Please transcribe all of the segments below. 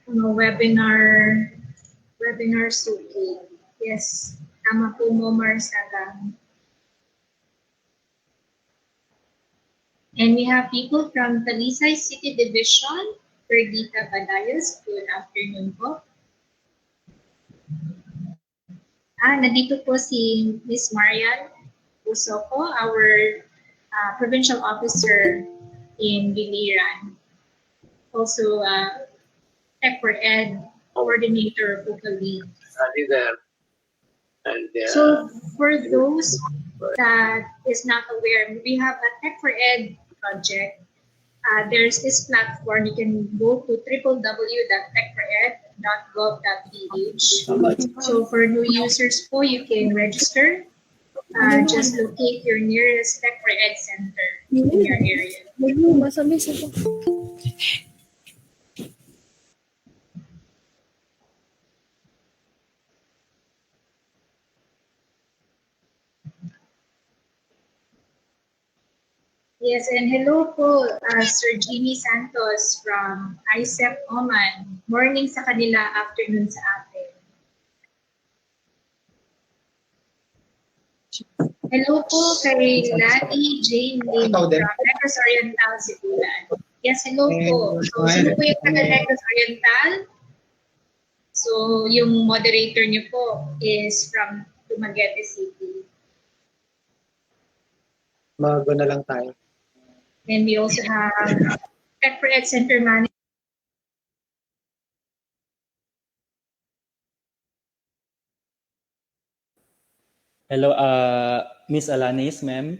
webinar Suki. Yes, tama po mo, Marsagang. And we have people from Talisay City Division, Perdita Badayos. Good afternoon po. Nandito po si Ms. Marian Usoko, our provincial officer in Biliran. Also, Tech for Ed coordinator vocally. So for those that is not aware, we have a Tech for Ed project. There's this platform. You can go to www.techfored.gov.ph. So for new users po, you can register. Just locate your nearest Tech for Ed center in your area. Yes, and hello po, Sir Jimmy Santos from ICEP Oman. Morning sa kanila, afternoon sa atin. Hello po kay Lani Jane Lim from Negros Oriental, Sibulan. Yes, hello po. So, sino po yung taga Negros Oriental? So, yung moderator niyo po is from Dumaguete City. Bago na lang tayo. And we also have Tech for Ed Center Manager. Hello, Miss Alanis, ma'am.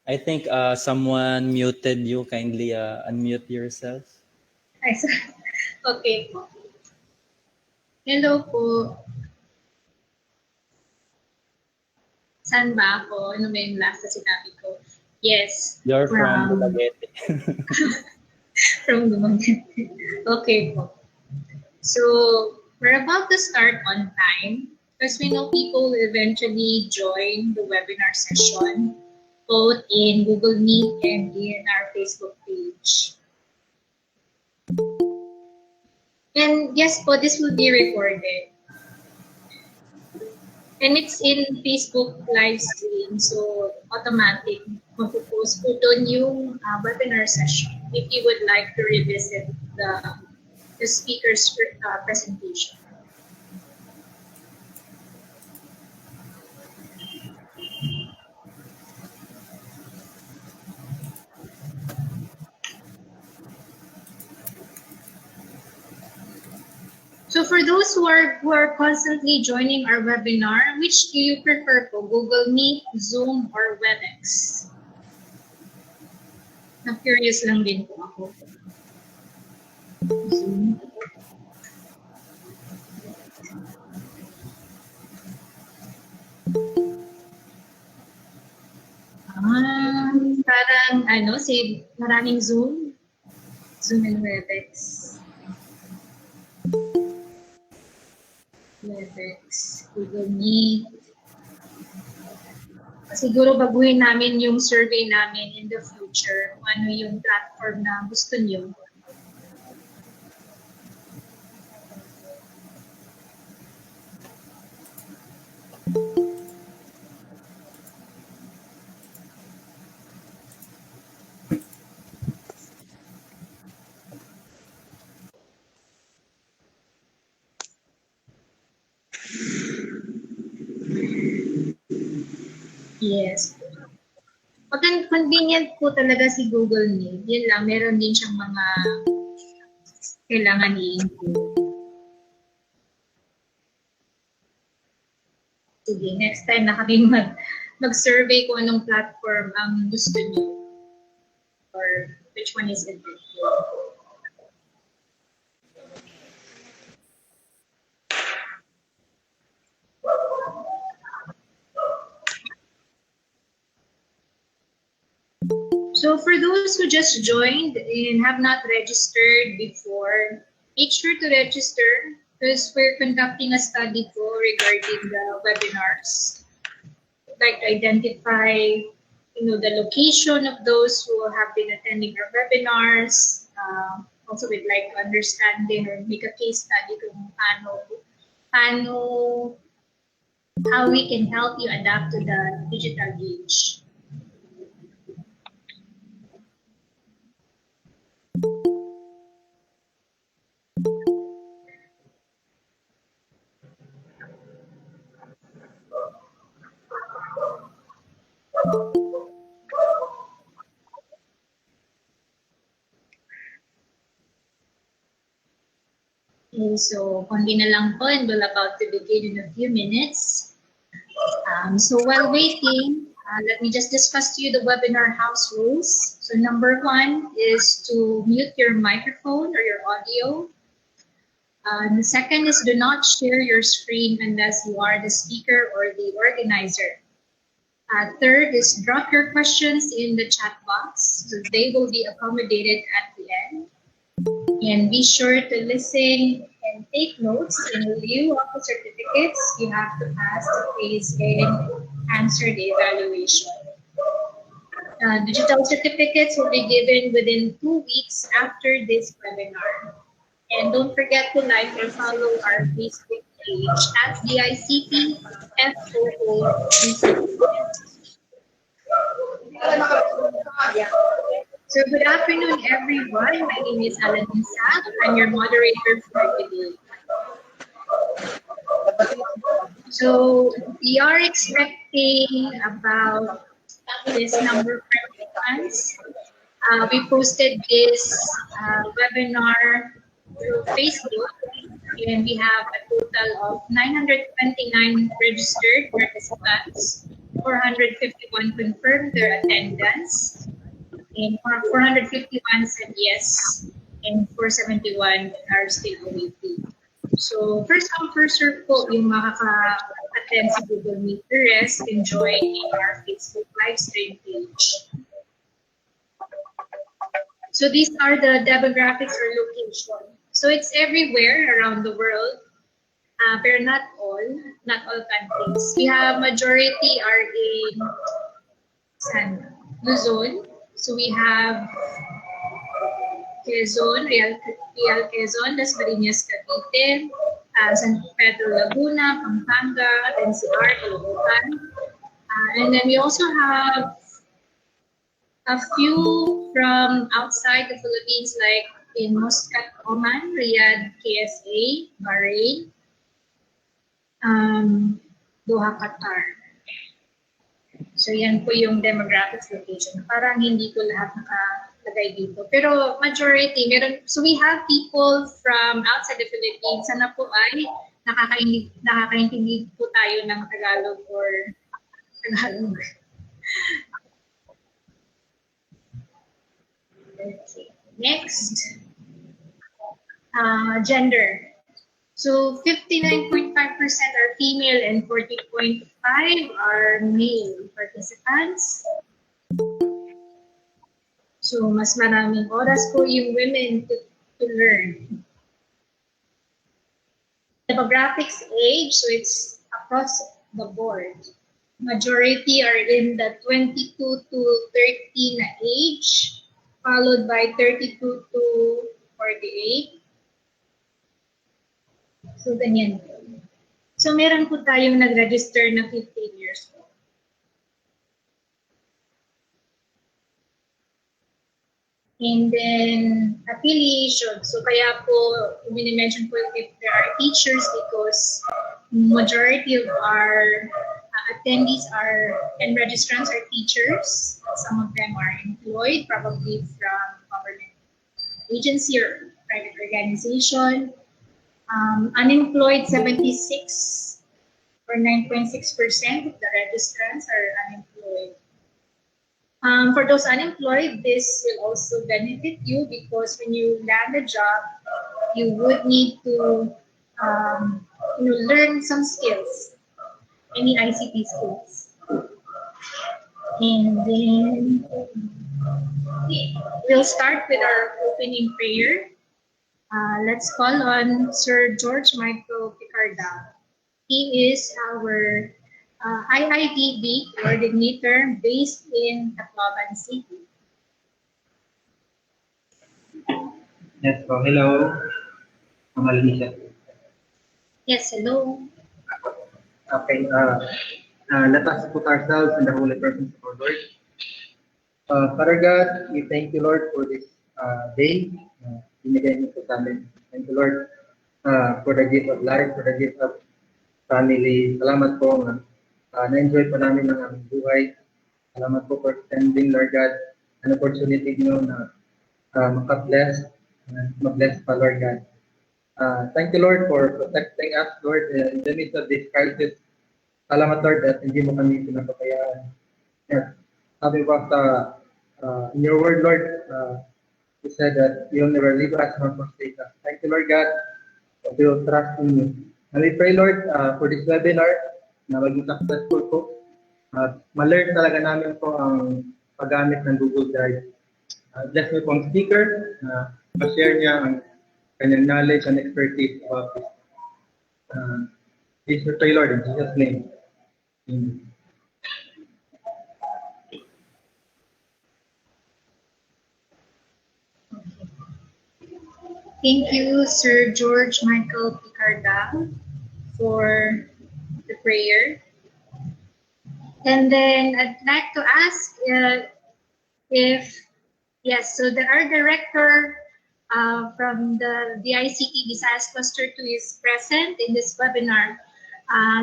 I think someone muted you. Kindly unmute yourself. Okay po. Hello po. Saan ba ako? Ano ba yung last na sinabi ko? Yes. You're from Dumaguete. From Dumaguete. Okay po. So, we're about to start on time because we know people will eventually join the webinar session both in Google Meet and in our Facebook page. And yes po, this will be recorded. And it's in Facebook live stream, so automatic. Magpo-post po doon yung webinar session if you would like to revisit the speaker's presentation. So for those who are constantly joining our webinar, which do you prefer po? Google Meet, Zoom, or WebEx? Na-curious lang din po ako. Zoom. Parang maraming Zoom. Zoom and WebEx. WebEx, Google Meet. Siguro baguhin namin yung survey namin in the future kung ano yung platform na gusto niyo. Yes. Pag convenient po talaga si Google Meet, yun lang, meron din siyang mga kailangan i-include. Sige, next time na kami mag-survey kung anong platform ang gusto niyo or which one is it. So for those who just joined and have not registered before, make sure to register because we're conducting a study po regarding the webinars. We'd like to identify, the location of those who have been attending our webinars, also would like to understand din or make a case study kung paano how we can help you adapt to the digital age. Okay, so konti na lang po and we're about to begin in a few minutes. So while waiting, let me just discuss to you the webinar house rules. So number one is to mute your microphone or your audio. The second is do not share your screen unless you are the speaker or the organizer. Third is drop your questions in the chat box, so they will be accommodated at the end. And be sure to listen and take notes. In lieu of the certificates, you have to pass the quiz and answer the evaluation. Digital certificates will be given within 2 weeks after this webinar. And don't forget to like or follow our Facebook page at DICT FOO. Yeah. So good afternoon, everyone. My name is Alan Sack. I'm your moderator for today. So we are expecting about this number of participants. We posted this webinar through Facebook, and we have a total of 929 registered participants, 451 confirmed their attendance, and 451 said yes, and 471 are still awaiting. So first come, first serve po yung makaka-attend sa Google Meet. The rest can join in our Facebook live stream page. So these are the demographics or location. So it's everywhere around the world, but not all countries. We have majority are in Luzon. So we have Quezon, Real Quezon, Las Marinas, Cavite, San Pedro, Laguna, Pampanga, NCR, Caloocan. And then we also have a few from outside the Philippines, like in Muscat, Oman, Riyadh, KSA, Bahrain, Doha, Qatar. So yan po yung demographics location. Parang hindi ko lahat nakalagay dito. Pero majority, meron. So we have people from outside the Philippines. Sana po ay nakakaintindi po tayo ng Tagalog or Tagalog. Okay. Next, gender. So 59.5% are female and 40.5% are male participants. So mas maraming oras po yung women to learn. Demographics age, so it's across the board. Majority are in the 22 to 30 na age, followed by 32 to 48. So, ganyan po. So, meron po tayong nag-register na 15 years old. And then, affiliation. So, kaya po, mini-mention po if there are teachers because majority of our attendees and registrants are teachers. Some of them are employed, probably from government agency or private organization. Unemployed, 76 or 9.6% of the registrants are unemployed. For those unemployed, this will also benefit you because when you land a job, you would need to learn some skills, any ICT skills. And then we'll start with our opening prayer. Let's call on Sir George Michael Picarda. He is our IIDB coordinator based in Tacloban City. Yes, so hello, Alicia. Yes, hello. Okay, let us put ourselves in the holy presence of our Lord. Father God, we thank you, Lord, for this day. Binigay mo po sa amin. Thank you, Lord, for the gift of life, for the gift of family. Salamat po na-enjoy po namin ang aming buhay. Salamat po for extending, Lord God, an opportunity nyo na maka-bless, ma-bless pa, Lord God. Thank you, Lord, for protecting us, Lord, in the midst of this crisis. Salamat, Lord, that hindi mo kami pinapapayaan. Yes. Sabi ba in your word, Lord, you said that you'll never leave us nor forsake us. Thank you, Lord God, that we will trust in you. And we pray, Lord, for this webinar na maging successful po. Ma-learn talaga namin po ang paggamit ng Google Drive. Bless me po ang speaker, ma-share niya ang kanyang knowledge and expertise about this. Please pray, Lord, in Jesus' name. Amen. Thank you, Sir George Michael Picarda, for the prayer. And then I'd like to ask yes, so our director from the DICT Visayas Cluster 2 is present in this webinar.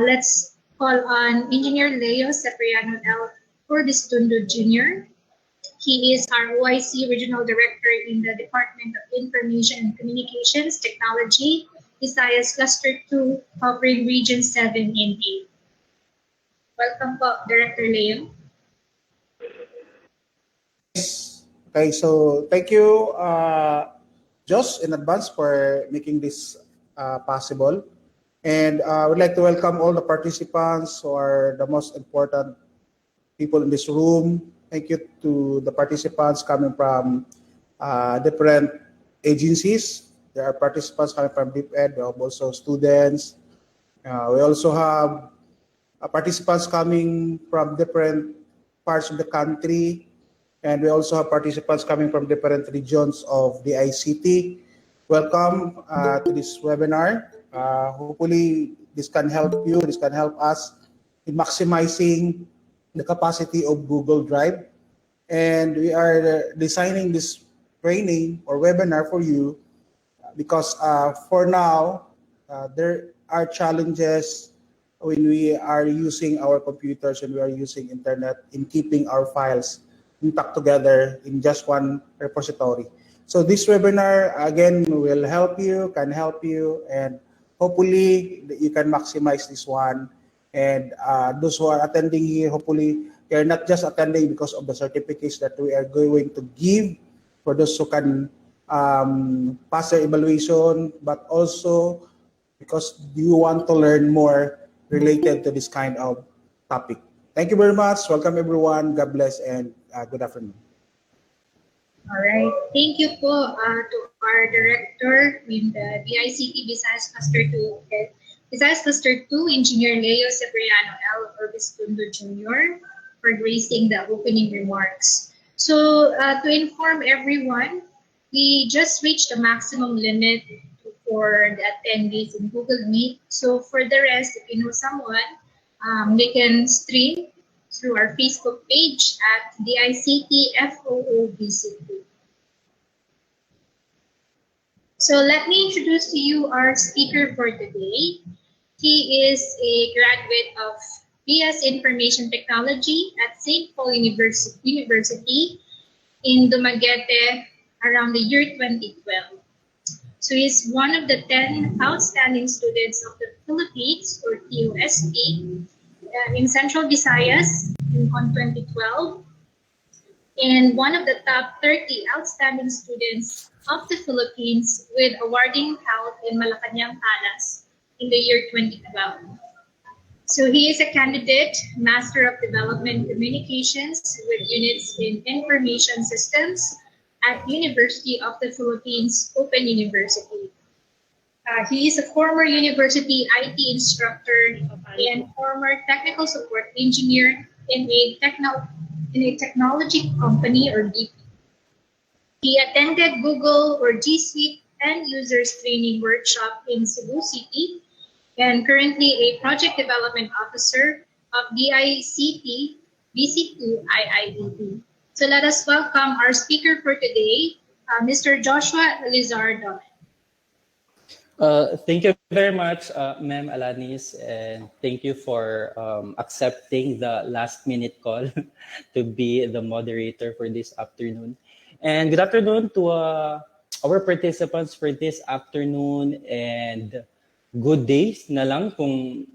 Let's call on Engineer Leo Cipriano L. Orbistundo Jr. He is our OIC Regional Director in the Department of Information and Communications Technology, Visayas Cluster 2, covering Region 7 and 8. Welcome po, Director Leo. Okay, so thank you, Josh, in advance for making this possible. And I would like to welcome all the participants who are the most important people in this room. Thank you to the participants coming from different agencies. There are participants coming from DepEd. We have also students. We also have participants coming from different parts of the country. And we also have participants coming from different regions of the ICT. Welcome to this webinar. Hopefully, this can help you, this can help us in maximizing the capacity of Google Drive. And we are designing this training or webinar for you because for now, there are challenges when we are using our computers and we are using internet in keeping our files intact together in just one repository. So this webinar, again, will help you, can help you, and hopefully you can maximize this one. And those who are attending here, hopefully you're not just attending because of the certificates that we are going to give for those who can pass their evaluation, but also because you want to learn more related to this kind of topic. Thank you very much. Welcome everyone. God bless and good afternoon. All right. Thank you po to our director in the DICT Visayas Cluster 2, Visayas Cluster 2, Engineer Leo Cipriano L. Orbistundo Jr. for gracing the opening remarks. So to inform everyone, we just reached the maximum limit for the attendees in Google Meet. So for the rest, if you know someone, they can stream through our Facebook page at DICT FOOBCT. So let me introduce to you our speaker for today. He is a graduate of BS Information Technology at St. Paul University in Dumaguete around the year 2012. So he's one of the 10 outstanding students of the Philippines, or TOSP, in Central Visayas on 2012, and one of the top 30 outstanding students of the Philippines with awarding health in Malacanang Palas in the year 2012. So he is a candidate, Master of Development Communications with units in Information Systems at University of the Philippines Open University. He is a former university IT instructor and former technical support engineer in a technology company or BP. He attended Google or G Suite End Users Training Workshop in Cebu City and currently a Project Development Officer of DICT BC2 IIDD. So let us welcome our speaker for today, Mr. Joshua Lizardo. Thank you very much, Ma'am Alanis, and thank you for accepting the last minute call to be the moderator for this afternoon. And good afternoon to our participants for this afternoon, and good days na lang kung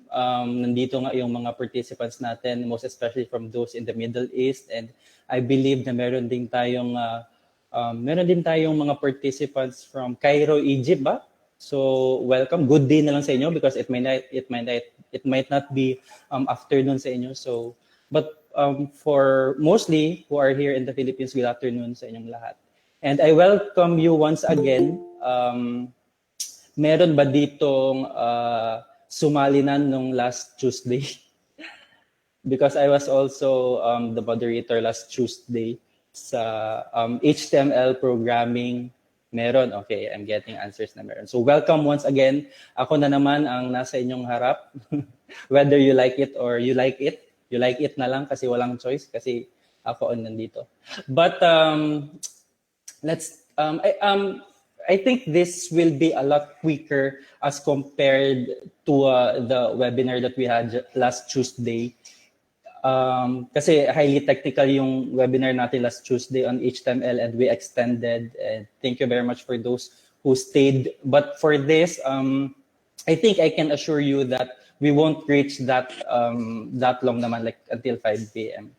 nandito nga yung mga participants natin, most especially from those in the Middle East. And I believe na meron din tayong mga participants from Cairo, Egypt ba? So welcome. Good day na lang sa inyo because it might not be afternoon sa inyo. So but for mostly who are here in the Philippines, good afternoon sa inyong lahat. And I welcome you once again. Meron ba ditong sumali na nung last Tuesday? Because I was also the moderator last Tuesday sa HTML programming. Meron. Okay, I'm getting answers na meron. So welcome once again. Ako na naman ang nasa inyong harap. Whether you like it or you like it. You like it na lang kasi walang choice kasi ako ang nandito. But I think this will be a lot quicker as compared to the webinar that we had last Tuesday. Kasi highly technical yung webinar natin last Tuesday on HTML and we extended. And thank you very much for those who stayed. But for this, I think I can assure you that we won't reach that long naman, like until 5 p.m.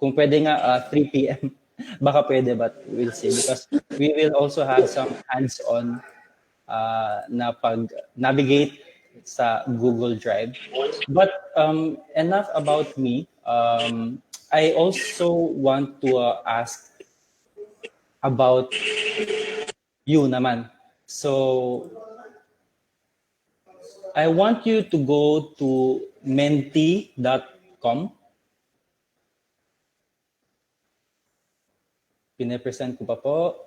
Kung pwede nga 3 p.m. baka pwede, but we'll see. Because we will also have some hands-on na pag-navigate sa Google Drive. But enough about me. I also want to ask about you naman. So I want you to go to menti.com. Pine-present ko pa po.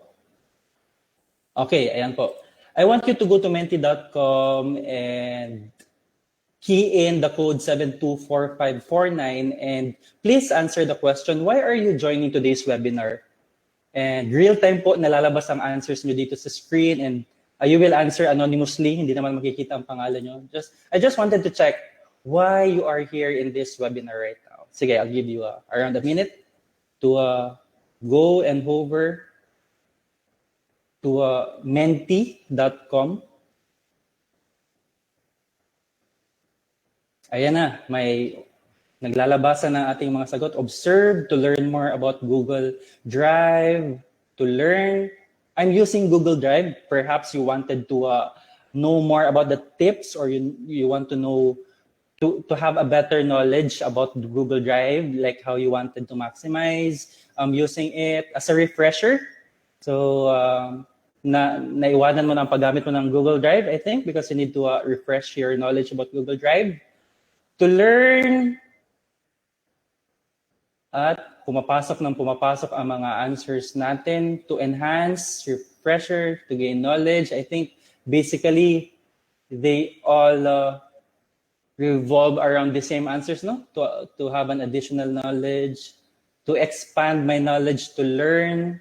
Okay, ayan po. I want you to go to menti.com and key in the code 724549 and please answer the question, why are you joining today's webinar? And real-time po nalalabas ang answers nyo dito sa screen and you will answer anonymously, hindi naman makikita ang pangalan nyo. I just wanted to check why you are here in this webinar right now. Sige, I'll give you around a minute to go and hover to menti.com. Ayan na, may naglalabasan ng ating mga sagot. Observe to learn more about Google Drive. To learn, I'm using Google Drive. Perhaps you wanted to know more about the tips or you want to know, to have a better knowledge about Google Drive, like how you wanted to maximize using it as a refresher. So, naiwanan mo na ang paggamit mo ng Google Drive, I think, because you need to refresh your knowledge about Google Drive. To learn at pumapasok ang mga answers natin to enhance, refresher, to gain knowledge. I think basically they all revolve around the same answers, no? To have an additional knowledge, to expand my knowledge, to learn,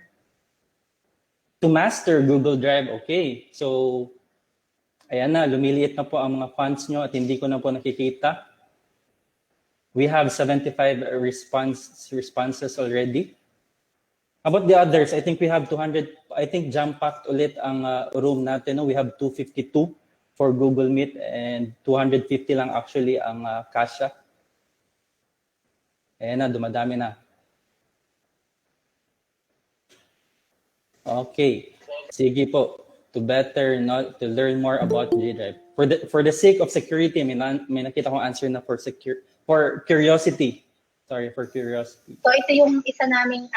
to master Google Drive. Okay, so ayan na, lumiliit na po ang mga fonts nyo at hindi ko na po nakikita. We have 75 responses already. About the others, I think we have 200. I think jam-packed ulit ang room natin. No? We have 252 for Google Meet and 250 lang actually ang kasya. Ayan na, dumadami na. Okay. Sige po. To learn more about G-Drive. For the sake of security, may nakita kong answer na for curiosity. Sorry, for curiosity. So ito yung isa naming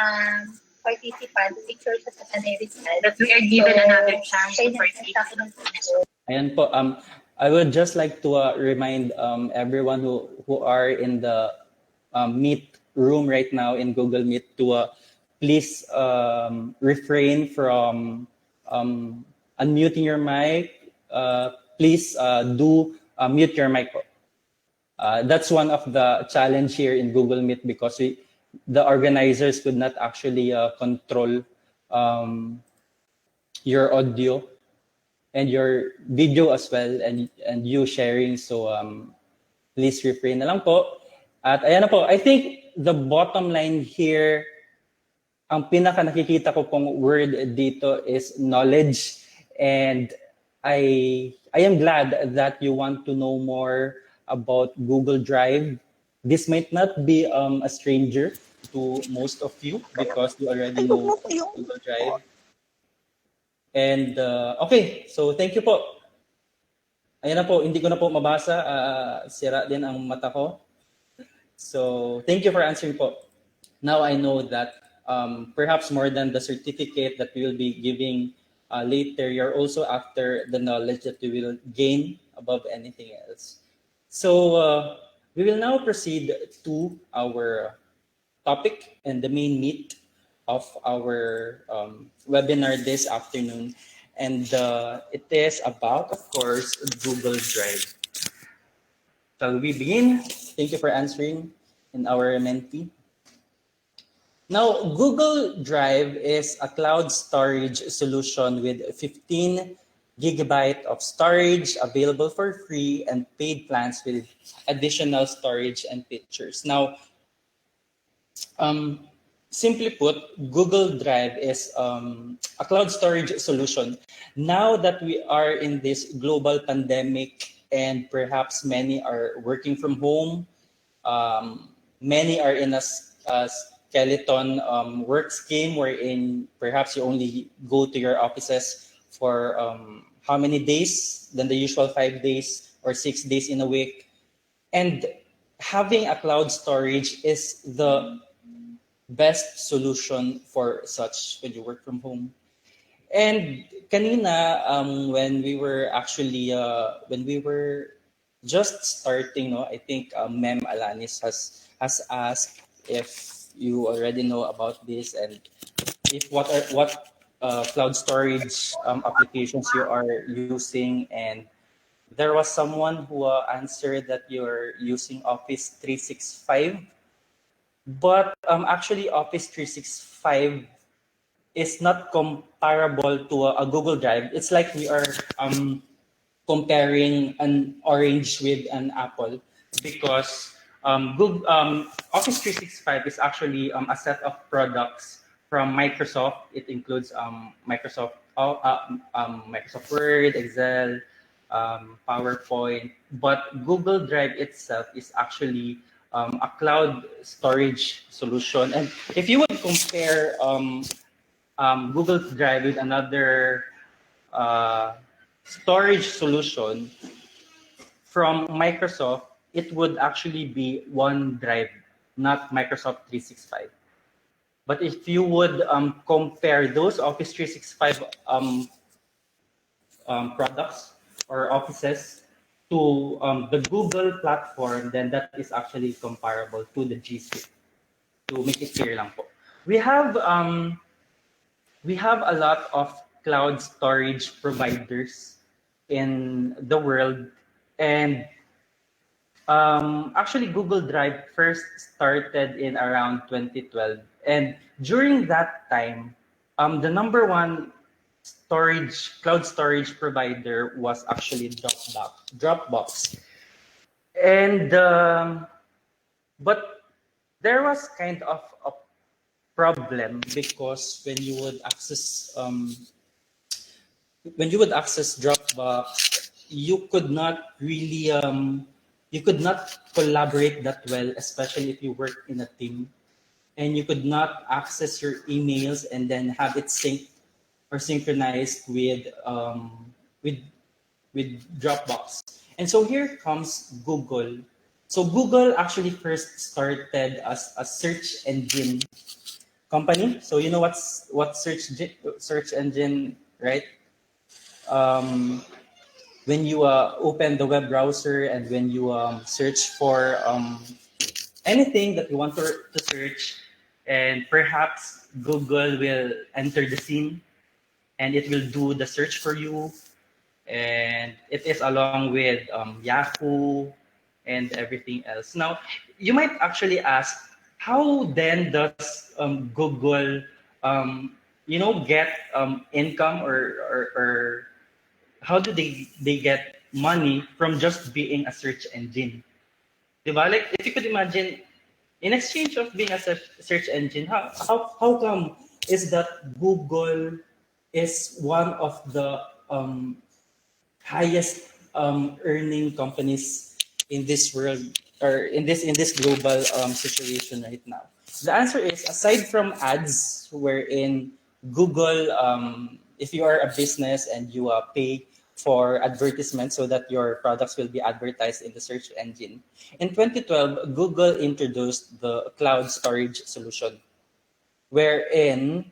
participant, picture siya sa Canary that we are given another chance to participate. Ayan po. I would just like to remind everyone who are in the Meet room right now in Google Meet to please refrain from unmuting your mic. Please do mute your mic. That's one of the challenge here in Google Meet because the organizers could not actually control your audio and your video as well, and you sharing. So please refrain na lang po. At ayan na po, I think the bottom line here, ang pinaka nakikita ko pong word dito is knowledge, and I am glad that you want to know more about Google Drive. This might not be a stranger to most of you because you already know Google Drive. And okay, so thank you po. Ayan na po, hindi ko na po mabasa. Sira din ang mata ko. So thank you for answering po. Now I know that perhaps more than the certificate that we will be giving later, you're also after the knowledge that you will gain above anything else. So we will now proceed to our topic and the main meat of our webinar this afternoon. And it is about, of course, Google Drive. Shall we begin? Thank you for answering in our mentee. Now, Google Drive is a cloud storage solution with 15 gigabyte of storage available for free and paid plans with additional storage and pictures. Now, simply put, Google Drive is a cloud storage solution. Now that we are in this global pandemic and perhaps many are working from home, many are in a skeleton work scheme wherein perhaps you only go to your offices for how many days than the usual 5 days or 6 days in a week. And having a cloud storage is the best solution for such when you work from home. And kanina, when we were actually, when we were just starting, no, I think Mem Alanis has asked if you already know about this and if what cloud storage applications you are using. And there was someone who answered that you're using Office 365. But actually, Office 365 is not comparable to a Google Drive. It's like we are comparing an orange with an apple because Google, Office 365 is actually a set of products from Microsoft. It includes Microsoft Word, Excel, PowerPoint. But Google Drive itself is actually a cloud storage solution. And if you would compare Google Drive with another storage solution from Microsoft, it would actually be OneDrive, not Microsoft 365. But if you would compare those Office 365 products or offices to the Google platform, then that is actually comparable to the G Suite. To make it clear lang po. We have a lot of cloud storage providers in the world, and actually Google Drive first started in around 2012, and during that time, the number one cloud storage provider was actually Dropbox, and but there was kind of a problem because when you would access Dropbox, you could not really you could not collaborate that well, especially if you work in a team, and you could not access your emails and then have it synced or synchronized with Dropbox. And so here comes Google. So Google actually first started as a search engine company. So you know what search engine, right? When you open the web browser and when you search for anything that you want to search, and perhaps Google will enter the scene and it will do the search for you. And it is along with Yahoo and everything else. Now, you might actually ask, how then does Google, get income, or how do they get money from just being a search engine? Diba? Like, if you could imagine, in exchange of being a search engine, how come is that Google is one of the highest earning companies in this world, or in this global situation right now? The answer is, aside from ads, wherein Google, if you are a business and you pay for advertisements so that your products will be advertised in the search engine. In 2012, Google introduced the cloud storage solution, wherein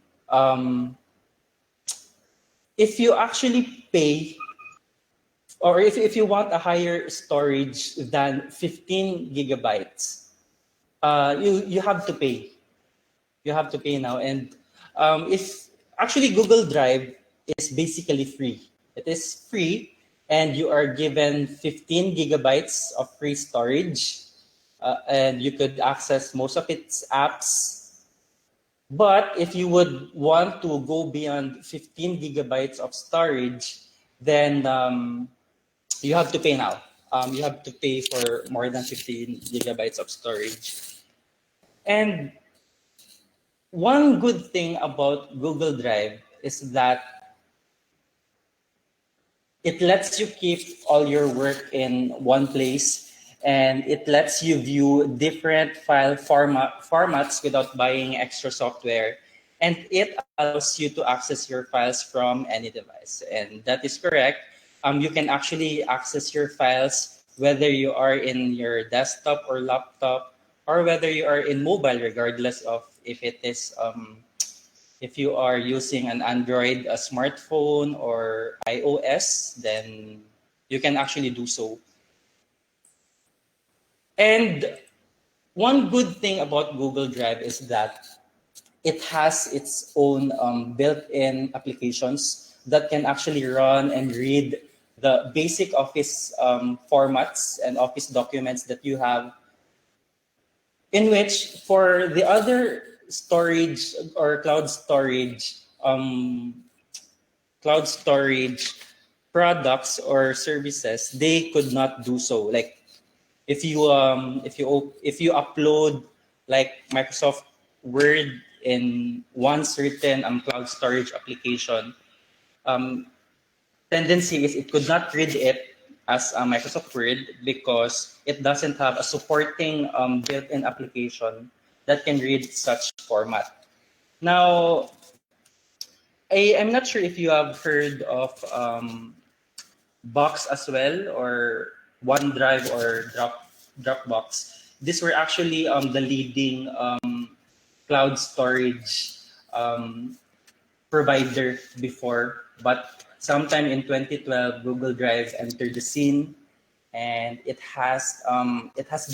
if you actually pay, or if you want a higher storage than 15 gigabytes, you have to pay. You have to pay now. And if actually Google Drive is basically free. It is free, and you are given 15 gigabytes of free storage, and you could access most of its apps. But if you would want to go beyond 15 gigabytes of storage, then you have to pay now. You have to pay for more than 15 gigabytes of storage. And one good thing about Google Drive is that it lets you keep all your work in one place, and it lets you view different file formats without buying extra software. And it allows you to access your files from any device. And that is correct. You can actually access your files whether you are in your desktop or laptop, or whether you are in mobile, regardless of if it is if you are using an Android, a smartphone, or iOS, then you can actually do so. And one good thing about Google Drive is that it has its own built-in applications that can actually run and read the basic Office formats and Office documents that you have, in which for the other storage or cloud storage products or services, they could not do so. Like, if you upload like Microsoft Word in one certain cloud storage application, um, tendency is it could not read it as a Microsoft Word, because it doesn't have a supporting built-in application that can read such format. Now, I'm not sure if you have heard of Box as well, or OneDrive, or Dropbox. These were actually the leading cloud storage provider before, but sometime in 2012, Google Drive entered the scene, and it has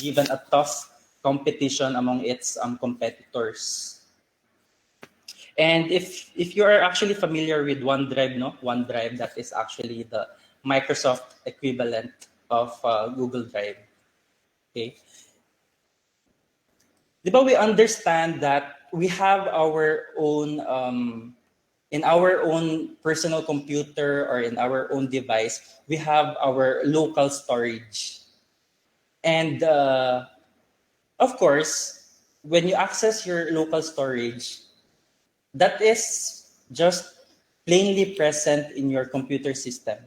given a tough competition among its competitors. And if you are actually familiar with OneDrive, no, OneDrive, that is actually the Microsoft equivalent of Google Drive. Okay, but we understand that we have our own in our own personal computer or in our own device, we have our local storage. And of course, when you access your local storage, that is just plainly present in your computer system.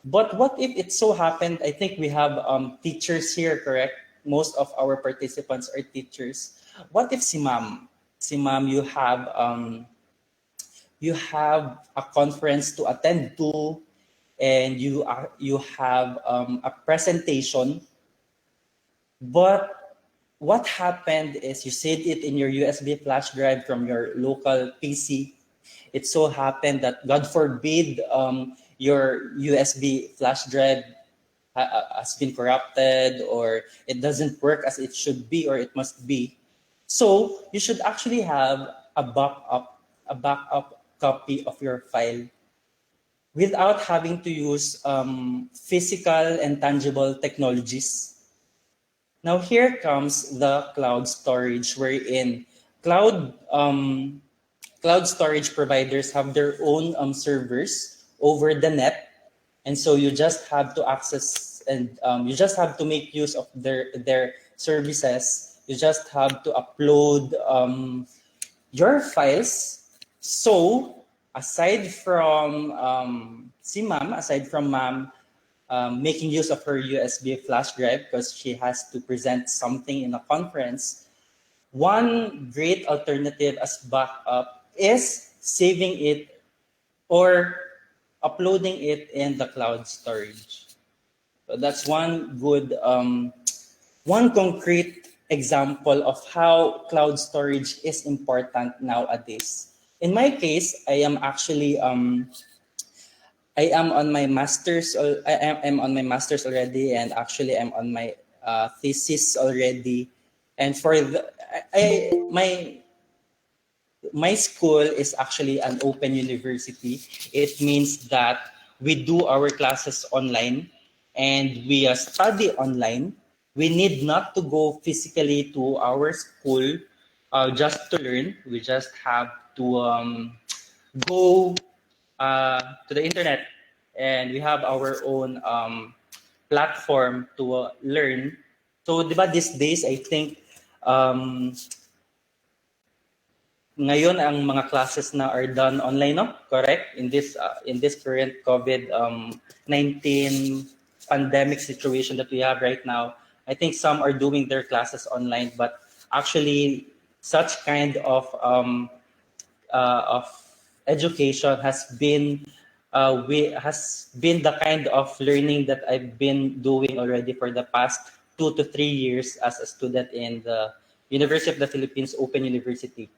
But what if it so happened, I think we have teachers here, correct? Most of our participants are teachers. What if si ma'am, you have a conference to attend to, and you have a presentation, but what happened is you saved it in your USB flash drive from your local PC. It so happened that, God forbid, your USB flash drive has been corrupted, or it doesn't work as it should be or it must be. So you should actually have a backup copy of your file without having to use physical and tangible technologies. Now here comes the cloud storage, wherein cloud cloud storage providers have their own servers over the net, and so you just have to access and you just have to make use of their services. You just have to upload your files. So aside from ma'am making use of her USB flash drive because she has to present something in a conference, one great alternative as backup is saving it or uploading it in the cloud storage. So that's one concrete example of how cloud storage is important nowadays. In my case, I am on my master's. I am on my master's already, and actually I'm on my thesis already. And for the my school is actually an open university. It means that we do our classes online and we study online. We need not to go physically to our school just to learn. We just have to go to the internet and we have our own platform to learn. So, di ba, these days, I think um, ngayon ang mga classes na are done online, no? Correct? In this current COVID-19 pandemic situation that we have right now, I think some are doing their classes online, but actually such kind of education has been the kind of learning that I've been doing already for the past 2 to 3 years as a student in the University of the Philippines Open University.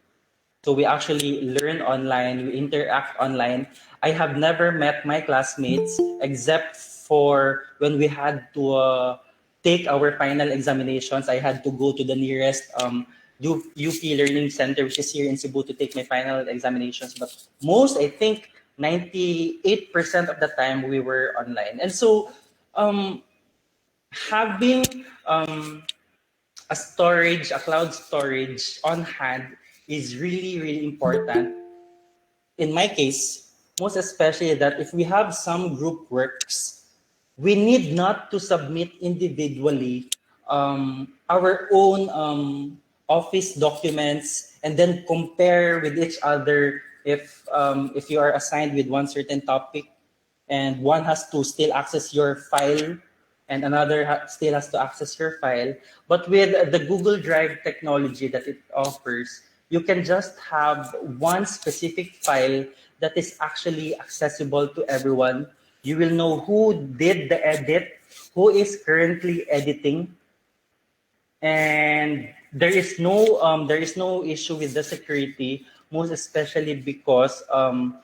So we actually learn online, we interact online. I have never met my classmates except for when we had to take our final examinations. I had to go to the nearest UP Learning Center, which is here in Cebu, to take my final examinations. But most, I think, 98% of the time we were online. And so having a cloud storage on hand is really, really important. In my case, most especially that if we have some group works, we need not to submit individually our own office documents and then compare with each other if you are assigned with one certain topic and one has to still access your file and another still has to access your file. But with the Google Drive technology that it offers, you can just have one specific file that is actually accessible to everyone. You will know who did the edit, who is currently editing, and there is no issue with the security, most especially because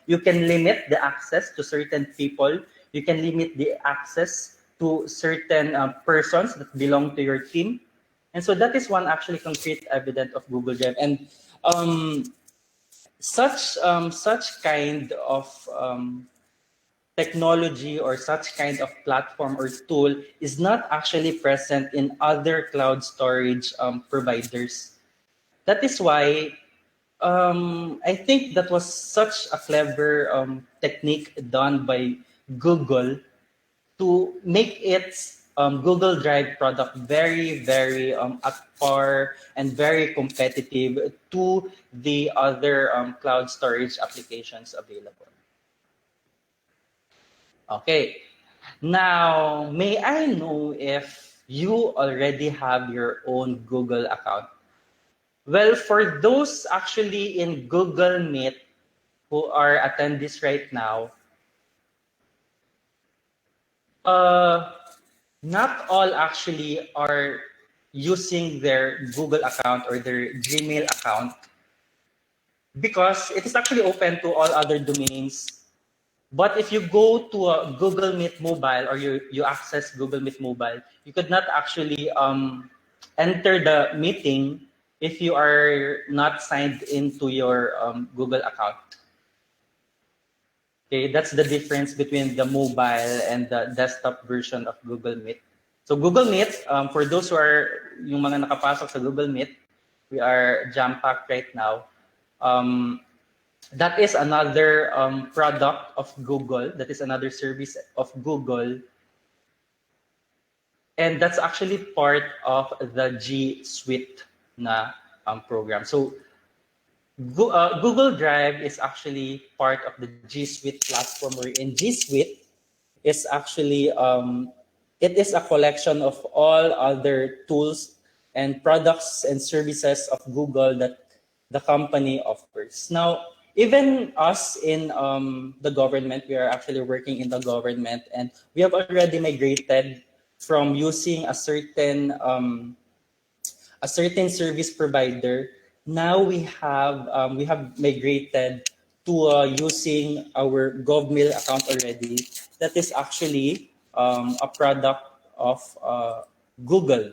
you can limit the access to certain people, you can limit the access to certain persons that belong to your team. And so that is one actually concrete evidence of Google Drive. And such kind of technology or such kind of platform or tool is not actually present in other cloud storage providers. That is why I think that was such a clever technique done by Google to make its Google Drive product very, very at par and very competitive to the other cloud storage applications available. Okay. Now, may I know if you already have your own Google account? Well, for those actually in Google Meet who are attendees right now, uh, not all actually are using their Google account or their Gmail account because it is actually open to all other domains. But if you go to a Google Meet Mobile or you access Google Meet Mobile, you could not actually enter the meeting if you are not signed into your Google account. Okay, that's the difference between the mobile and the desktop version of Google Meet. So Google Meet, for those who are yung mga nakapasok sa Google Meet, we are jam-packed right now. That is another product of Google. That is another service of Google. And that's actually part of the G Suite na program. So Google Drive is actually part of the G Suite platform, wherein G Suite is actually it is a collection of all other tools and products and services of Google that the company offers. Now, even us in the government, we are actually working in the government, and we have already migrated from using a certain service provider. Now we have migrated to using our GovMail account already. That is actually a product of Google,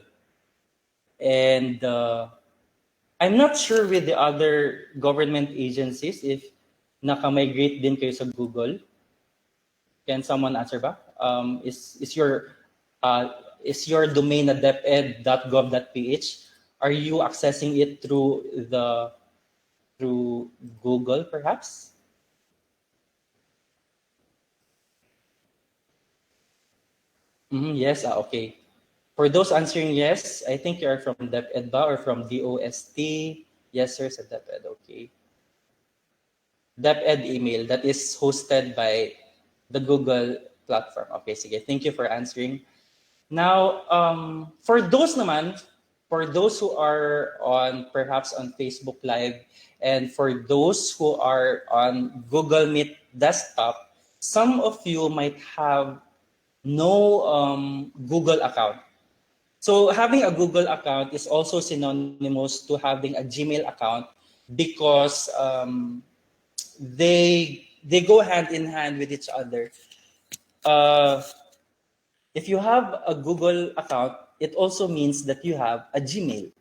and I'm not sure with the other government agencies if naka-migrate din kayo sa Google. Can someone answer ba? Is your domain na deped.gov.ph? Are you accessing it through Google perhaps? Yes, okay. For those answering yes, I think you are from DepEd ba or from DOST? Yes, sir, sa DepEd, okay. DepEd email that is hosted by the Google platform. Okay, sige. Thank you for answering. Now, for those who are perhaps on Facebook Live, and for those who are on Google Meet desktop, some of you might have no Google account. So having a Google account is also synonymous to having a Gmail account, because they go hand in hand with each other. If you have a Google account, it also means that you have a Gmail.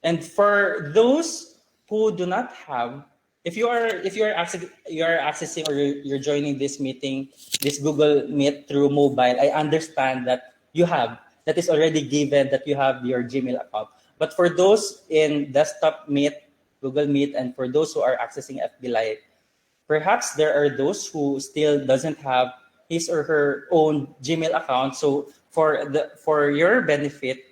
And for those who do not have, if you are accessing or you're joining this meeting, this Google Meet through mobile, I understand that that is already given that you have your Gmail account. But for those in desktop Meet, Google Meet, and for those who are accessing FB Live, perhaps there are those who still doesn't have his or her own Gmail account. So for your benefit,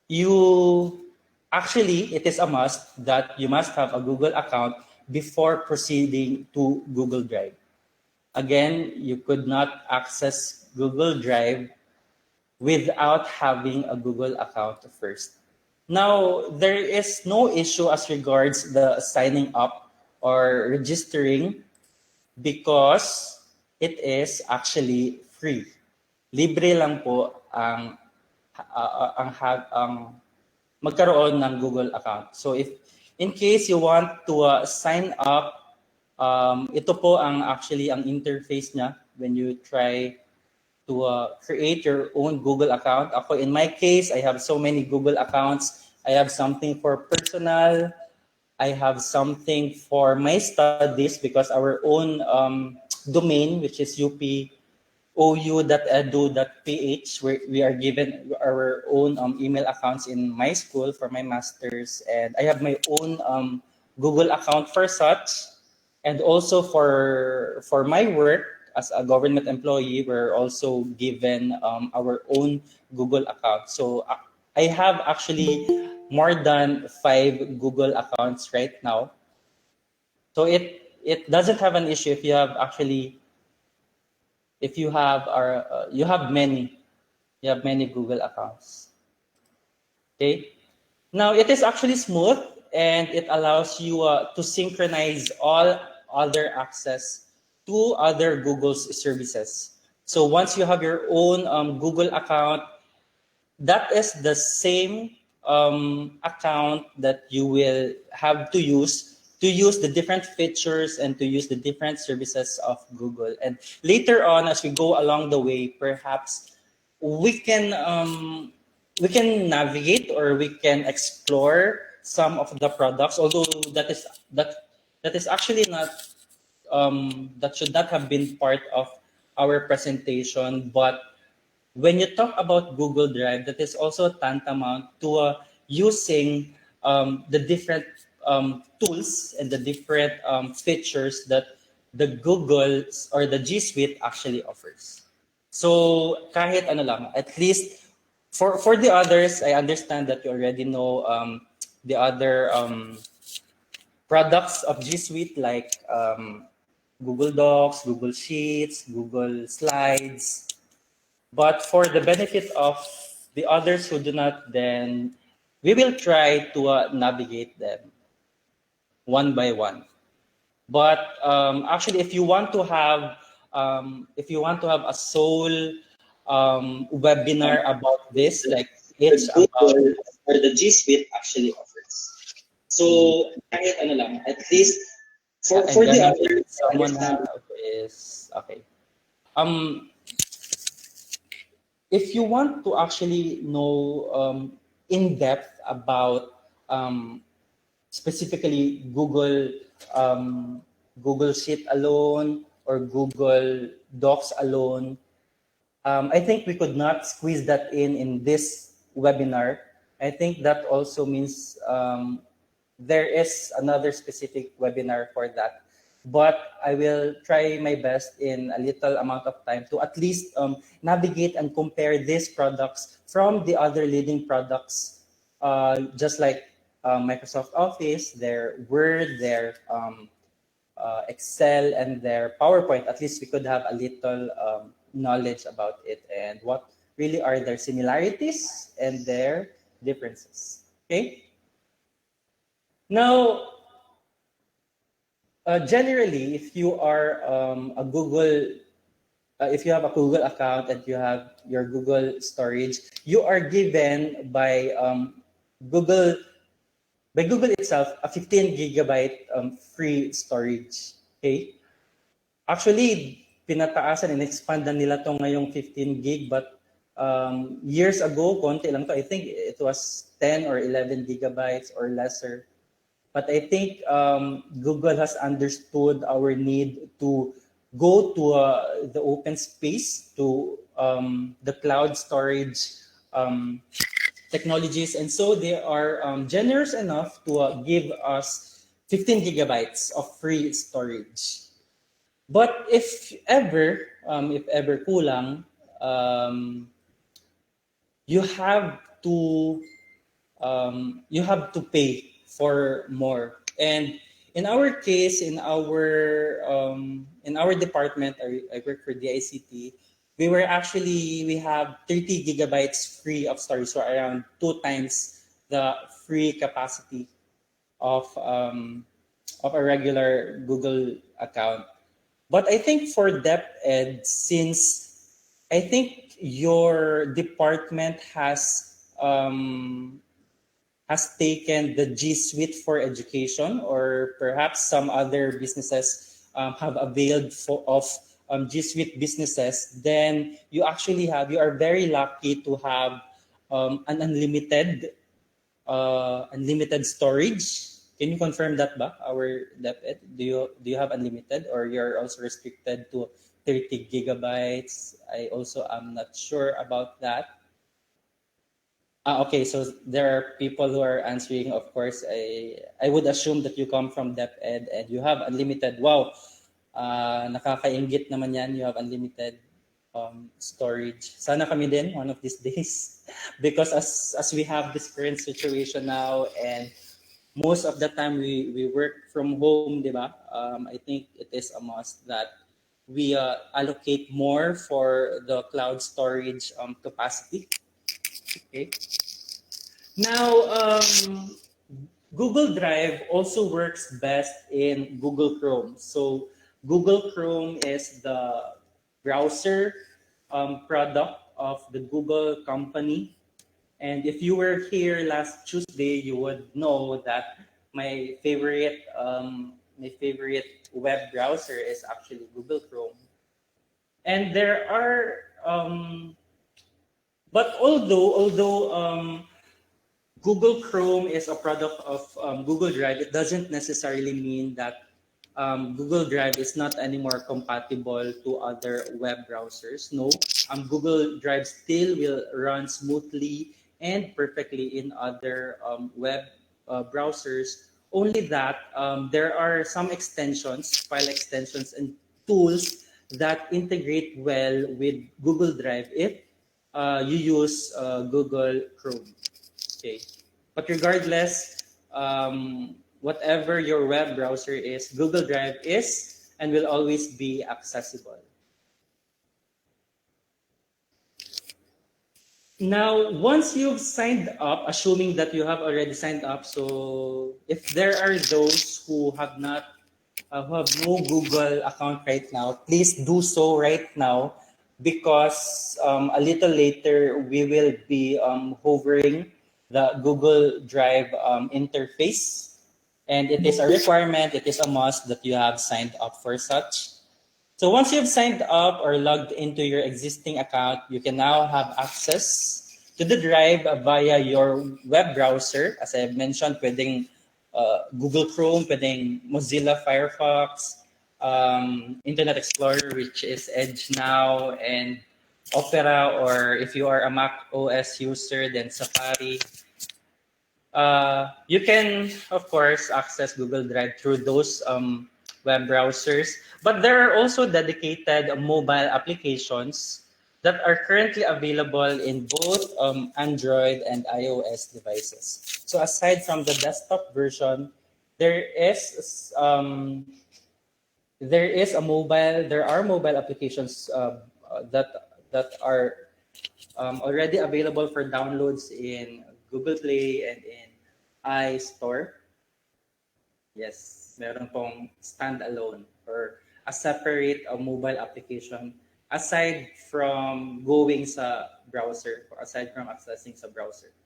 it is a must that you must have a Google account before proceeding to Google Drive. Again, you could not access Google Drive without having a Google account first. Now, there is no issue as regards the signing up or registering, because it is actually free. Libre lang po ang magkaroon ng Google account. So if in case you want to sign up, ito po ang interface niya when you try to create your own Google account. Ako, in my case, I have so many Google accounts. I have something for personal. I have something for my studies, because our own domain, which is upou.edu.ph, where we are given our own email accounts in my school for my master's. And I have my own Google account for such. And also for my work as a government employee, we're also given our own Google account. So I have actually more than 5 Google accounts right now. So it doesn't have an issue if you have many Google accounts. Okay. Now it is actually smooth, and it allows you to synchronize all other access to other Google's services. So once you have your own Google account, that is the same account that you will have to use the different features and to use the different services of Google. And later on, as we go along the way, perhaps we can um, we can navigate or we can explore some of the products, although that is actually not that should not have been part of our presentation. But when you talk about Google Drive, that is also tantamount to using the different tools and the different features that the Google or the G Suite actually offers. So kahit ano lang, at least for the others, I understand that you already know the other products of G Suite like Google Docs, Google Sheets, Google Slides. But for the benefit of the others who do not, then we will try to navigate them one by one. But actually, if you want to have a sole webinar about this, like it's The about Google or the G Suite actually offers. So kahit ano lang, at least for the again, others, I someone understand. is okay. Um, if you want to actually know in depth about specifically Google Sheet alone or Google Docs alone, I think we could not squeeze that in this webinar. I think that also means there is another specific webinar for that. But I will try my best in a little amount of time to at least navigate and compare these products from the other leading products, just like Microsoft Office, their Word, their Excel, and their PowerPoint. At least we could have a little knowledge about it and what really are their similarities and their differences. Okay. Now, generally, if you are if you have a Google account and you have your Google storage, you are given Google Google itself a 15 gigabyte free storage. Okay. Actually, pinataasan and expand na nila to ngayong 15 gig, but years ago, konti lang to. I think it was 10 or 11 gigabytes or lesser. But I think Google has understood our need to go to the open space, to the cloud storage technologies. And so they are generous enough to give us 15 gigabytes of free storage. But if ever kulang, um, you have to you have to pay for more. And in our case, in our department, I work for DICT. We have 30 gigabytes free of storage, so around 2 times the free capacity of a regular Google account. But I think for DepEd, since I think your department has taken the G Suite for education, or perhaps some other businesses have availed of G Suite businesses, then you are very lucky to have an unlimited storage. Can you confirm that ba? Our DepEd, do you have unlimited, or you're also restricted to 30 gigabytes? I also am not sure about that. Okay, so there are people who are answering. Of course, I would assume that you come from DepEd and you have unlimited. Wow, nakakaingit naman yan. You have unlimited storage. Sana kami din one of these days, because as we have this current situation now, and most of the time we work from home, di ba? I think it is a must that we allocate more for the cloud storage capacity. Okay. Now, Google Drive also works best in Google Chrome. So Google Chrome is the browser product of the Google company. And if you were here last Tuesday, you would know that my favorite web browser is actually Google Chrome. And there are But although Google Chrome is a product of Google Drive, it doesn't necessarily mean that Google Drive is not anymore compatible to other web browsers. No, Google Drive still will run smoothly and perfectly in other web browsers. Only that there are some extensions, file extensions, and tools that integrate well with Google Drive if you use Google Chrome. Okay. But regardless, whatever your web browser is, Google Drive is and will always be accessible. Now, once you've signed up, assuming that you have already signed up, so if there are those who have no Google account right now, please do so right now because a little later we will be hovering the Google Drive interface. And it is a requirement, it is a must that you have signed up for such. So once you've signed up or logged into your existing account, you can now have access to the drive via your web browser. As I mentioned, pwedeng Google Chrome, pwedeng Mozilla Firefox, Internet Explorer, which is Edge now, and Opera, or if you are a Mac OS user, then Safari. You can, of course, access Google Drive through those web browsers, but there are also dedicated mobile applications that are currently available in both Android and iOS devices. So aside from the desktop version, there is there are mobile applications that are already available for downloads in Google Play and in iStore. Yes, meron pong standalone or a separate mobile application aside from going sa browser or aside from accessing sa browser.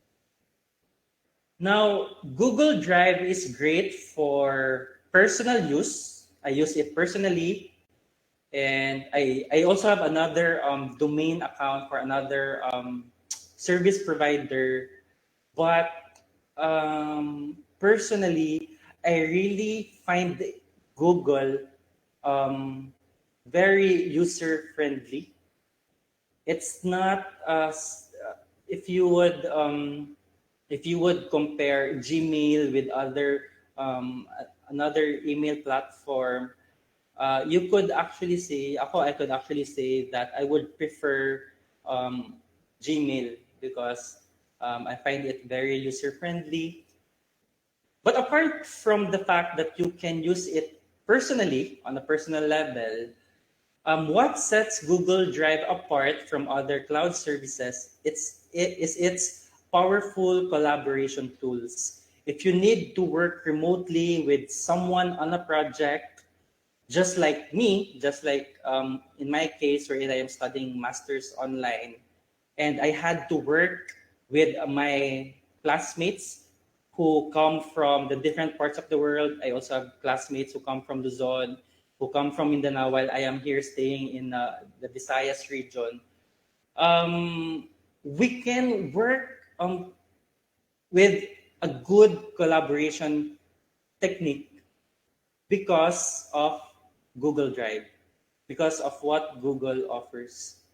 Now, Google Drive is great for personal use. I use it personally, and I also have another domain account for another service provider. But personally, I really find Google very user friendly. It's not if you would compare Gmail with other another email platform, you could actually say, I could actually say that I would prefer Gmail because I find it very user friendly. But apart from the fact that you can use it personally on a personal level, what sets Google Drive apart from other cloud services is its powerful collaboration tools. If you need to work remotely with someone on a project, just like me, just like in my case, wherein I am studying masters online, and I had to work with my classmates who come from the different parts of the world. I also have classmates who come from Luzon, who come from Mindanao, while I am here staying in the Visayas region. We can work with a good collaboration technique because of Google Drive, because of what Google offers.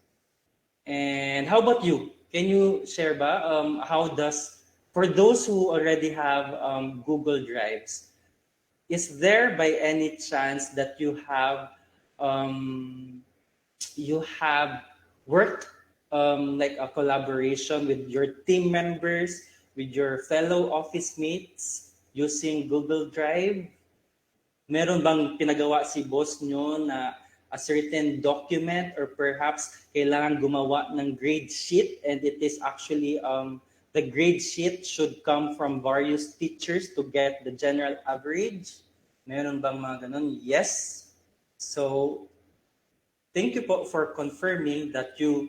And how about you? Can you share ba how does for those who already have Google Drives, is there by any chance that um, you have worked like a collaboration with your team members, with your fellow office mates using Google Drive? Meron bang pinagawa si boss nyo na a certain document or perhaps kailangan gumawa ng grade sheet and it is actually the grade sheet should come from various teachers to get the general average? Meron bang mga ganun? Yes. So, thank you po for confirming that you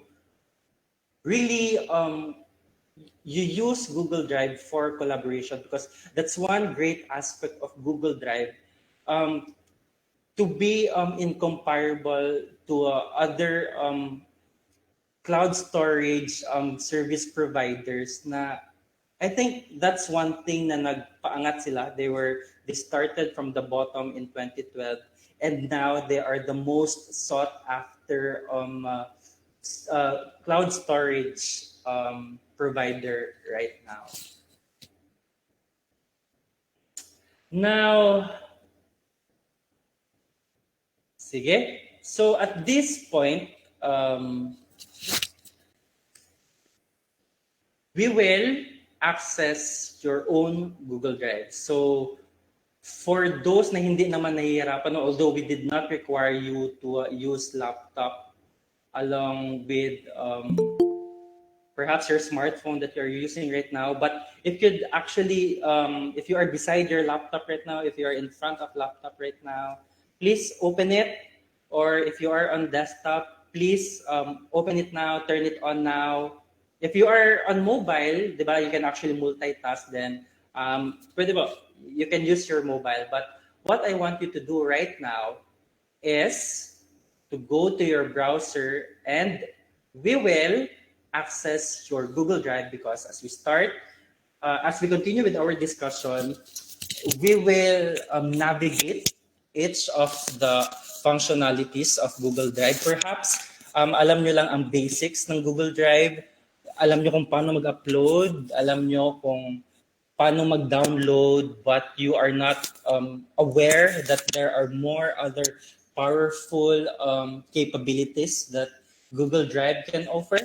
really you use Google Drive for collaboration because that's one great aspect of Google Drive. To be incomparable to other cloud storage service providers na I think that's one thing na nagpaangat sila. They started from the bottom in 2012 and now they are the most sought after cloud storage provider right now. Now, sige. So at this point, we will access your own Google Drive. So for those na hindi naman nahihirapan, although we did not require you to use laptop along with perhaps your smartphone that you're using right now, but if you'd actually, if you are beside your laptop right now, if you're in front of laptop right now, please open it. Or if you are on desktop, please open it now, turn it on now. If you are on mobile, diba, you can actually multitask then. Pwede ba, you can use your mobile. But what I want you to do right now is to go to your browser and we will access your Google Drive because as we continue with our discussion, we will navigate each of the functionalities of Google Drive. Perhaps alam nyo lang ang basics ng Google Drive, alam nyo kung paano mag-upload, alam nyo kung paano mag-download, but you are not aware that there are more other powerful capabilities that Google Drive can offer.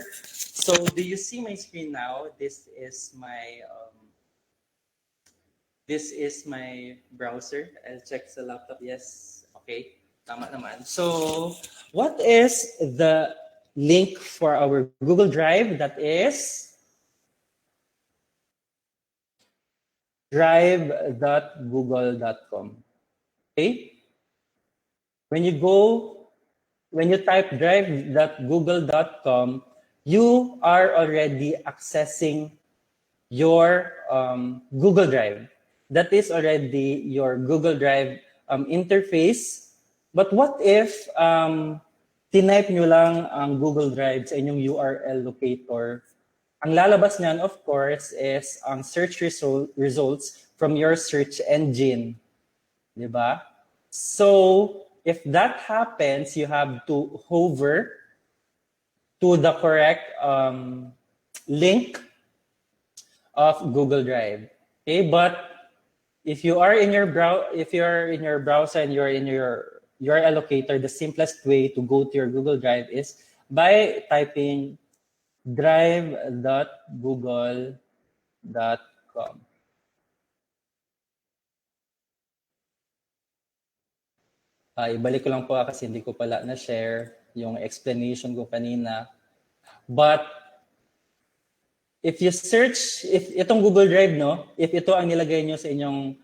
So do you see my screen now? This is my browser. I'll check the laptop. Yes. Okay. Tama naman. So what is the link for our Google Drive? That is drive.google.com. Okay? When you type drive.google.com, you are already accessing your Google Drive. That is already your Google Drive interface. But what if tinype nyo lang ang Google Drive sa inyong URL locator? Ang lalabas niyan, of course, is ang search results from your search engine. Diba? So, if that happens, you have to hover to the correct link of Google Drive. Okay, but if you are in your browser and you're in your URL locator, the simplest way to go to your Google Drive is by typing drive.google.com. Ibalik ko lang po kasi hindi ko pala na-share yung explanation ko kanina. But if you search, if itong Google Drive, no, if ito ang nilagay nyo sa inyong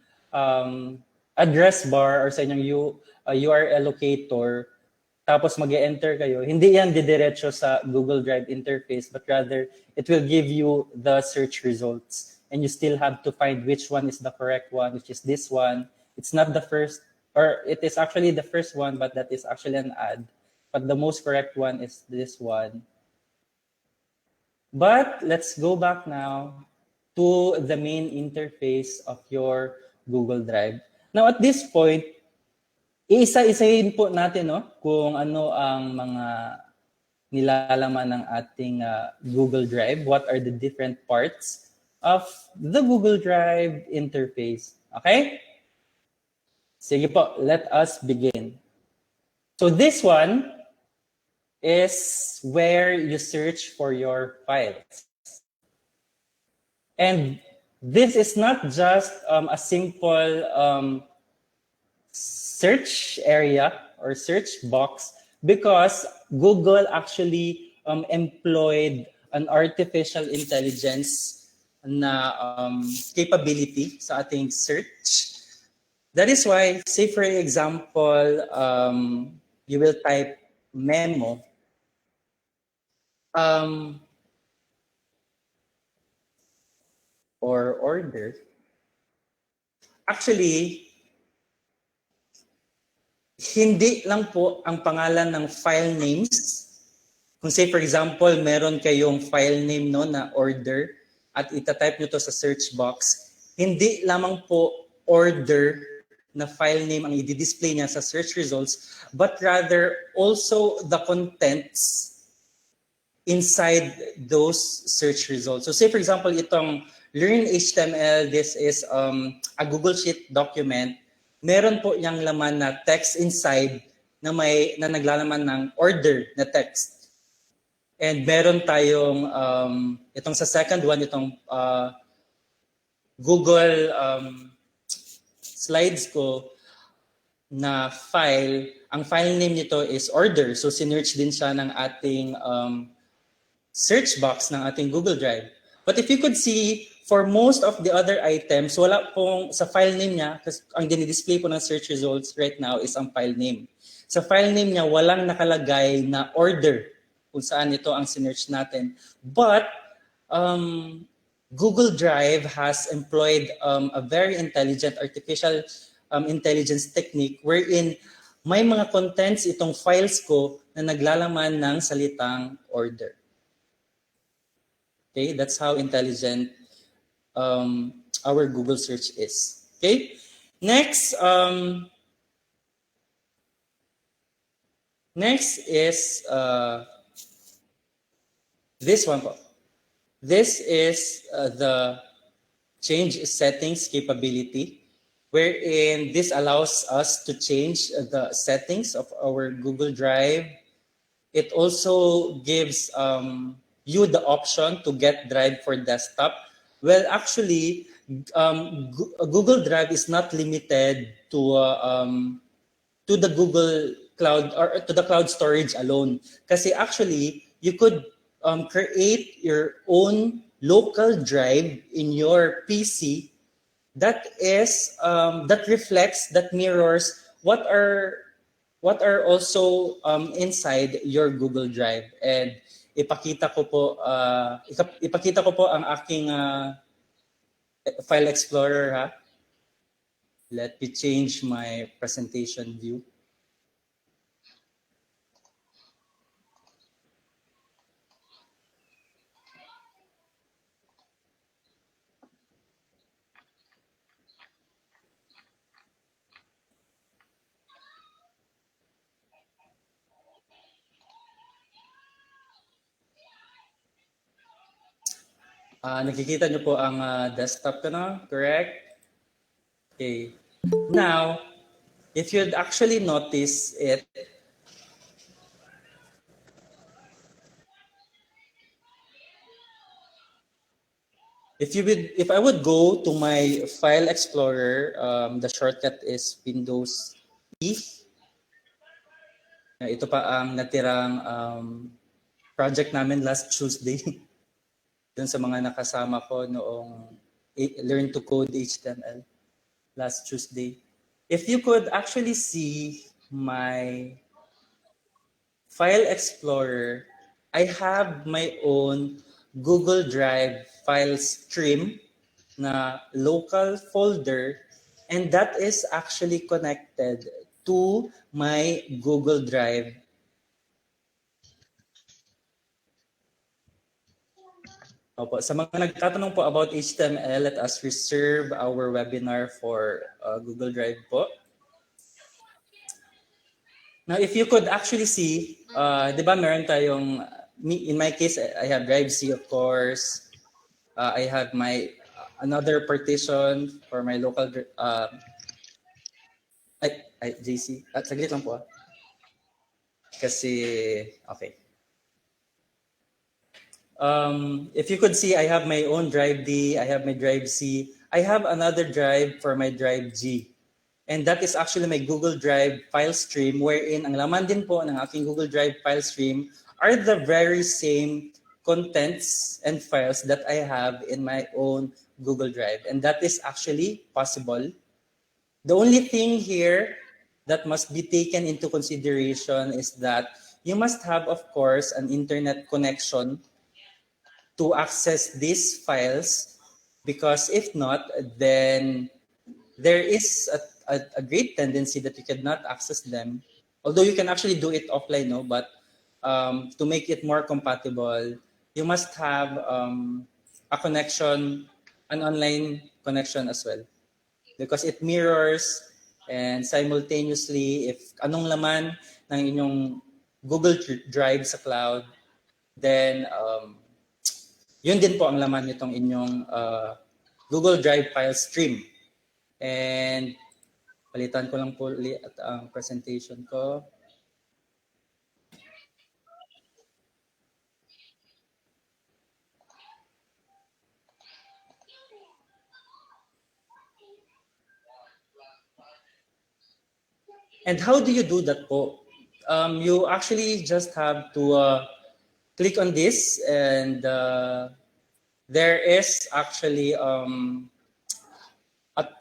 address bar or sa inyong URL locator, tapos mag-enter kayo, hindi yan didiretso sa Google Drive interface, but rather it will give you the search results. And you still have to find which one is the correct one, which is this one. It's not the first, or it is actually the first one, but that is actually an ad. But the most correct one is this one. But let's go back now to the main interface of your Google Drive. Now at this point, iisa-isahin po natin kung ano ang mga nilalaman ng ating Google Drive. What are the different parts of the Google Drive interface? Okay? Sige po, let us begin. So this one is where you search for your files. And this is not just a simple search area or search box because Google actually employed an artificial intelligence na capability sa ating search. That is why, say for example, you will type memo. Or order. Actually, hindi lang po ang pangalan ng file names Kung say for example, meron kayong file name no na order at itatype nyo to sa search box, hindi lamang po order na file name ang i-display niya sa search results, but rather also the contents inside those search results. So say for example, itong Learn HTML, this is a Google Sheet document. Meron po niyang laman na text inside na naglalaman ng order na text. And meron tayong itong sa second one, itong Google slides ko na file. Ang file name nito is order. So sinearch din siya ng ating search box ng ating Google Drive. But if you could see, for most of the other items, wala pong sa file name niya, kasi ang dinidisplay po ng search results right now is ang file name. Sa file name niya, walang nakalagay na order kung saan ito ang sinearch natin. But Google Drive has employed a very intelligent artificial intelligence technique wherein may mga contents itong files ko na naglalaman ng salitang order. Okay, that's how intelligent our Google search is. Okay, next is this one po. This is the change settings capability, wherein this allows us to change the settings of our Google Drive. It also gives you the option to get Drive for desktop. Well, actually, Google Drive is not limited to the Google Cloud or to the cloud storage alone. Kasi actually, you could create your own local drive in your PC that is that reflects, that mirrors what are also inside your Google Drive. And ipakita ko po ang aking file explorer ha. Let me change my presentation view. Nakikita niyo po ang desktop ko, no? Correct? Okay. Now, if you'd actually notice it, if I would go to my file explorer, the shortcut is Windows E. Ito pa ang natirang project namin last Tuesday. Dun sa mga nakasama ko noong Learn to Code HTML last Tuesday. If you could actually see my file explorer, I have my own Google Drive file stream na local folder, and that is actually connected to my Google Drive. Opo, sa mga nagtatanong po about HTML, let us reserve our webinar for Google Drive po. Now, if you could actually see, di ba meron tayong, in my case, I have Drive C, of course. I have my another partition for my local, JC. Saglit lang po. Kasi, okay. If you could see, I have my own Drive D, I have my Drive C, I have another drive for my Drive G. And that is actually my Google Drive file stream, wherein ang laman din po ng aking Google Drive file stream are the very same contents and files that I have in my own Google Drive. And that is actually possible. The only thing here that must be taken into consideration is that you must have, of course, an internet connection to access these files, because if not, then there is a great tendency that you cannot access them. Although you can actually do it offline, no? But to make it more compatible, you must have a connection, an online connection as well. Because it mirrors and simultaneously, if anong laman ng inyong Google Drive sa cloud, then yun din po ang laman nitong inyong Google Drive file stream. And palitan ko lang po ulit ang presentation ko. And how do you do that po? You actually just have to click on this, and there is actually a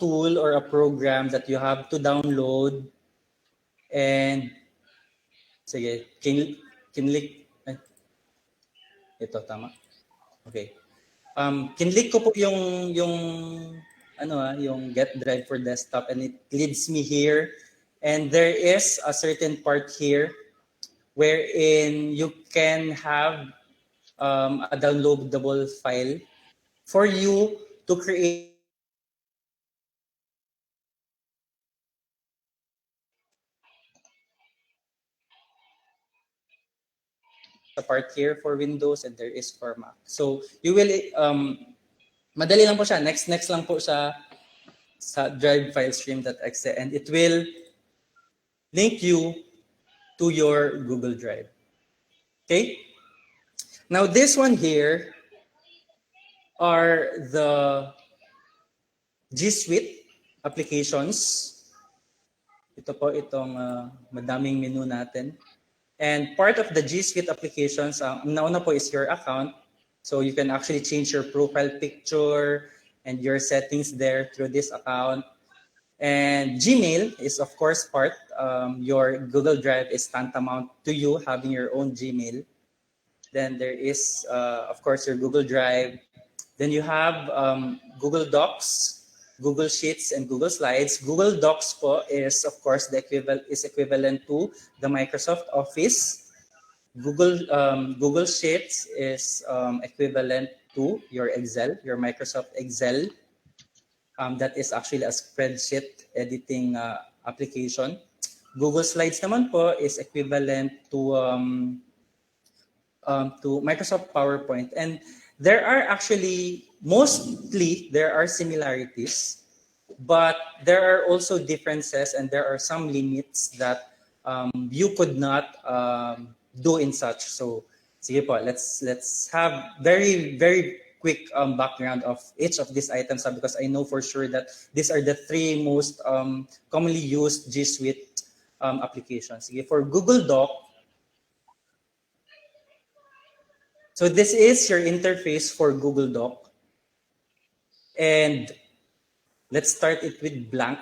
tool or a program that you have to download. And sige, kinlik ito tama. Okay. Kinlik ko po yung yung Get Drive for Desktop, and it leads me here. And there is a certain part here wherein you can have a downloadable file for you to create a part here for Windows, and there is for Mac. So you will madali lang po siya. Next lang po siya sa drive file stream.exe, and it will link you to your Google Drive. Okay? Now this one here are the G Suite applications. Ito po itong madaming menu natin. And part of the G Suite applications, ang nauna po is your account. So you can actually change your profile picture and your settings there through this account. And Gmail is of course part. Your Google Drive is tantamount to you having your own Gmail. Then there is, of course, your Google Drive. Then you have Google Docs, Google Sheets, and Google Slides. Google Docs po is, of course, equivalent to the Microsoft Office. Google Sheets is equivalent to your Excel, your Microsoft Excel. That is actually a spreadsheet editing application. Google Slides naman po is equivalent to Microsoft PowerPoint. And there are actually, mostly, there are similarities, but there are also differences, and there are some limits that you could not do in such. So, sige po, let's have very, very quick background of each of these items, because I know for sure that these are the three most commonly used G Suite applications. Sige, for Google Doc, so this is your interface for Google Doc. And let's start it with blank.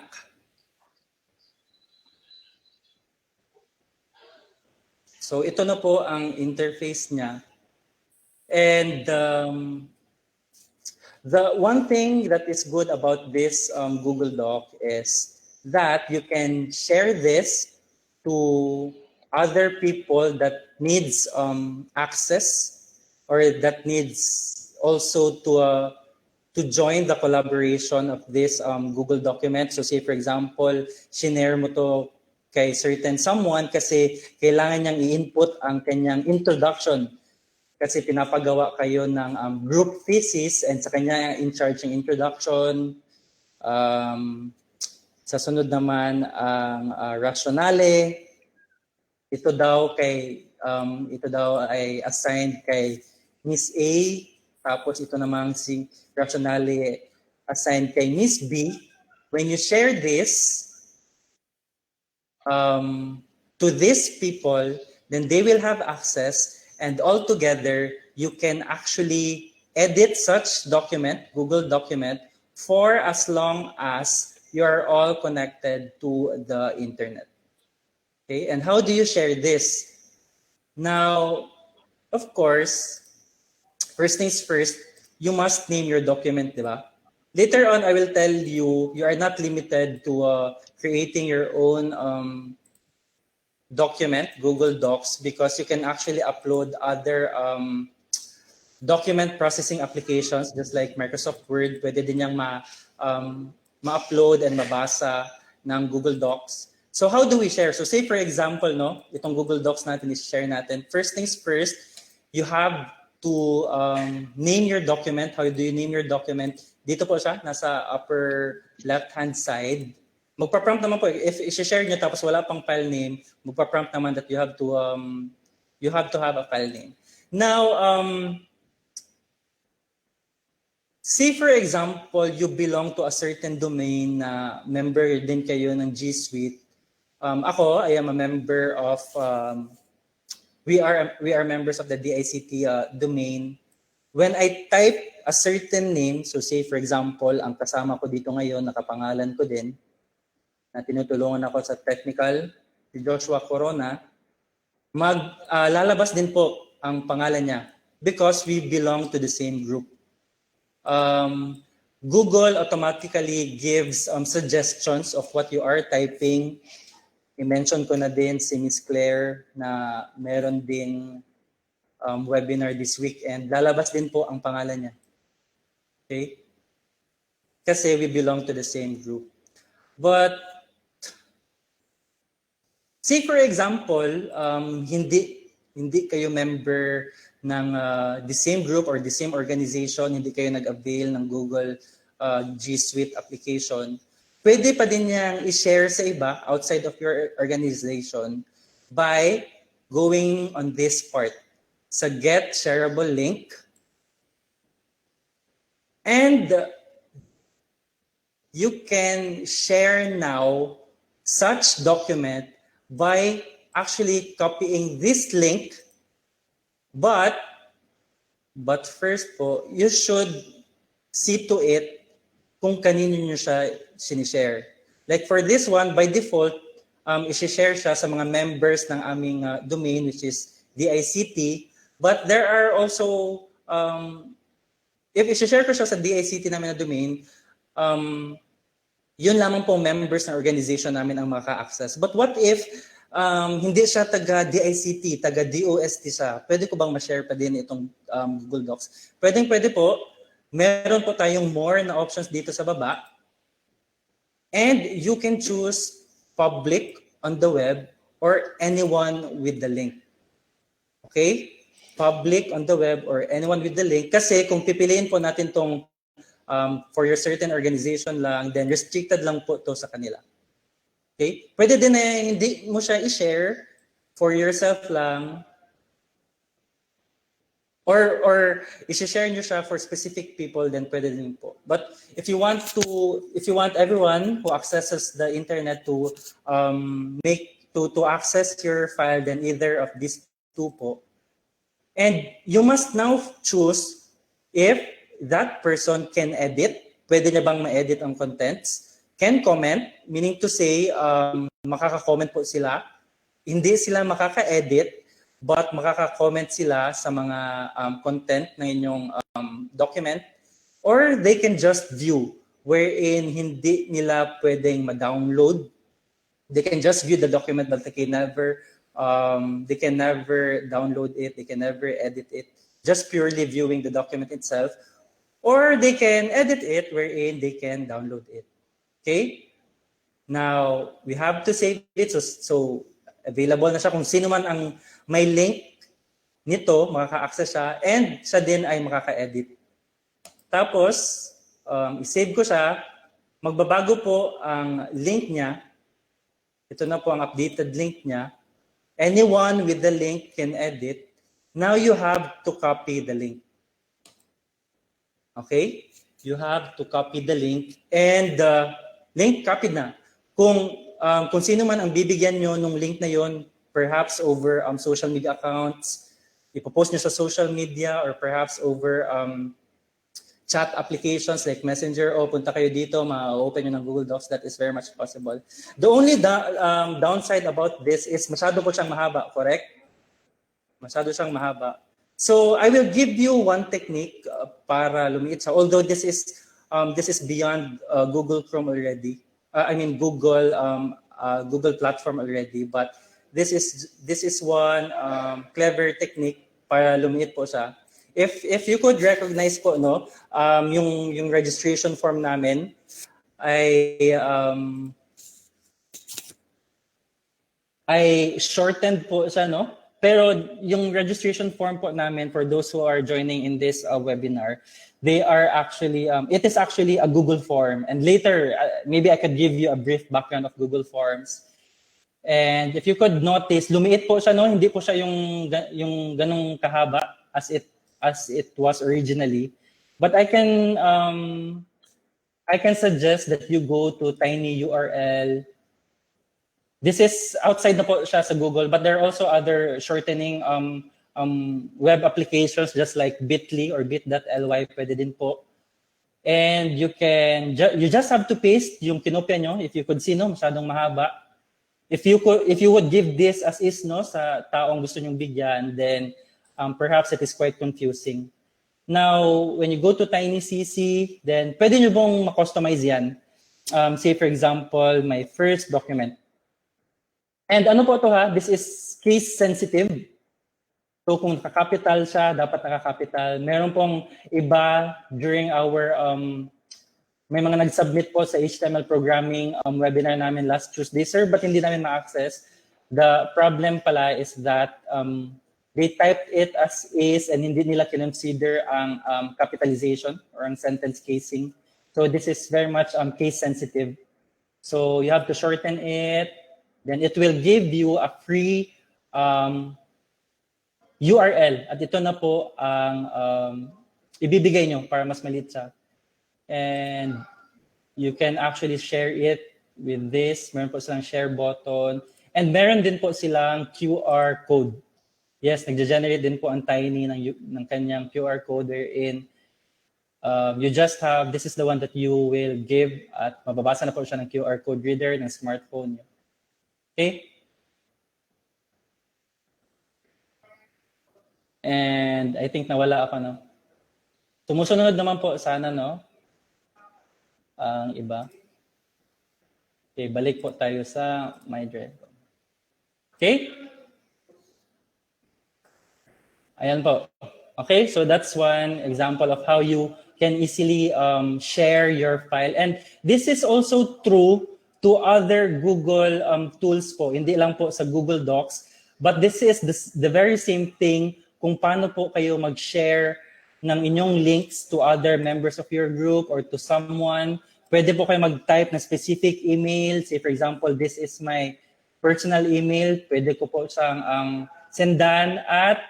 So ito na po ang interface niya. And the one thing that is good about this Google Doc is that you can share this to other people that needs access, or that needs also to join the collaboration of this Google document. So say for example, shinare mo to kay certain someone kasi kailangan niyang i-input ang kanyang introduction. Kasi pinapagawa kayo ng group thesis, and sa kanya in charge ng introduction. Sa sunod naman ang rationale. Ito daw ay assigned kay Miss A, tapos ito namang si rationale assigned kay Miss B. When you share this to these people, then they will have access, and all together you can actually edit such document, Google document, for as long as you are all connected to the internet. Okay, and how do you share this? Now, of course, first things first, you must name your document, di ba? Later on, I will tell you, you are not limited to creating your own document, Google Docs, because you can actually upload other document processing applications just like Microsoft Word. Pwede din niyang ma-upload and mabasa ng Google Docs. So how do we share? So say for example, no, itong Google Docs natin is-share natin. First things first, you have to name your document. How do you name your document? Dito po siya, nasa upper left-hand side. Magpa-prompt naman po, if i-share nyo tapos wala pang file name, magpa-prompt naman that you have to have a file name. Now, say for example, you belong to a certain domain na member din kayo ng G Suite. Ako, I am a member of, we are members of the DICT domain. When I type a certain name, so say for example, ang kasama ko dito ngayon, nakapangalan ko din, na tinutulungan ako sa technical, si Joshua Corona, lalabas din po ang pangalan niya because we belong to the same group. Google automatically gives suggestions of what you are typing. I-mention ko na din si Miss Claire na meron ding webinar this weekend. Lalabas din po ang pangalan niya. Okay? Kasi we belong to the same group. But say for example, hindi kayo member ng the same group or the same organization, hindi kayo nag-avail ng Google G Suite application, pwede pa din niyang i-share sa iba outside of your organization by going on this part sa Get Shareable Link. And you can share now such document by actually copying this link, but first po, you should see to it kung kanino nyo siya sinishare. Like for this one, by default, isi-share siya sa mga members ng aming domain, which is DICT, but there are also, if isi-share ko siya sa DICT namin na domain, yun lamang po members ng organization namin ang maka-access. But what if hindi siya taga DICT, taga DOST siya? Pwede ko bang ma-share pa din itong Google Docs? Pwede po. Meron po tayong more na options dito sa baba. And you can choose public on the web or anyone with the link. Okay? Public on the web or anyone with the link. Kasi kung pipiliin po natin tong for your certain organization lang, then restricted lang po to sa kanila. Okay? Pwede din na hindi mo siya i-share for yourself lang or i-share nyo siya for specific people, then pwede din po. But if you want everyone who accesses the internet to access your file, then either of these two po. And you must now choose if that person can edit, pwede niya bang ma-edit ang contents, can comment, meaning to say, makaka-comment po sila, hindi sila makaka-edit, but makaka-comment sila sa mga content ng inyong document, or they can just view, wherein hindi nila pwedeng ma-download. They can just view the document, but they can never download it, they can never edit it, just purely viewing the document itself. Or they can edit it wherein they can download it. Okay? Now, we have to save it. So available na siya. Kung sino man ang may link nito, makaka-access siya. And siya din ay makaka-edit. Tapos, i-save ko siya. Magbabago po ang link niya. Ito na po ang updated link niya. Anyone with the link can edit. Now you have to copy the link. Okay? You have to copy the link and the link copied na. Kung sino man ang bibigyan nyo nung link na yon, perhaps over social media accounts, ipopost nyo sa social media or perhaps over chat applications like Messenger, punta kayo dito, ma-open nyo ng Google Docs, that is very much possible. The only downside about this is masyado po siyang mahaba, correct? Masyado siyang mahaba. So I will give you one technique para lumiit siya. Although this is beyond Google Chrome already. Google platform already. But this is one clever technique para lumiit po siya. If you could recognize po no yung registration form namin ay shortened po siya no. Pero yung registration form po namin for those who are joining in this webinar, they are actually it is actually a Google form, and later maybe I could give you a brief background of Google Forms. And if you could notice, lumiit po siya no, hindi po siya yung ganung kahaba as it was originally. But I can suggest that you go to tiny URL. This is outside na po siya sa Google, but there are also other shortening web applications just like Bitly or bit.ly, pwede din po. And you just have to paste yung kinopya nyo. If you could see no, masyadong mahaba. If you would give this as is no sa taong gusto nyong bigyan, then perhaps it is quite confusing. Now, when you go to TinyCC, then pwede nyo bang ma-customize yan? Say for example, my first document. And ano po to ha? This is case sensitive. So kung naka-capital siya, dapat naka-capital. Meron pong iba during our may mga nag-submit po sa HTML programming webinar namin last Tuesday, sir, but hindi namin ma-access. The problem pala is that they typed it as is and hindi nila kinonsider ang capitalization or ang sentence casing. So this is very much case sensitive. So you have to shorten it. Then it will give you a free URL. At ito na po ang ibibigay nyo para mas maliit siya. And you can actually share it with this. Meron po silang share button. And meron din po silang QR code. Yes, nag-generate din po ang Tiny ng kanyang QR code wherein you just have, this is the one that you will give at mababasa na po siya ng QR code reader ng smartphone nyo. Okay? And I think nawala ako, no? Sumusunod naman po sana, no? Ang iba. Okay, balik po tayo sa My Drive. Okay? Ayan po. Okay, so that's one example of how you can easily share your file. And this is also true to other Google tools po. Hindi lang po sa Google Docs. But this is the very same thing kung paano po kayo mag-share ng inyong links to other members of your group or to someone. Pwede po kayo mag-type na specific email. Say for example, this is my personal email. Pwede ko po siyang sendan at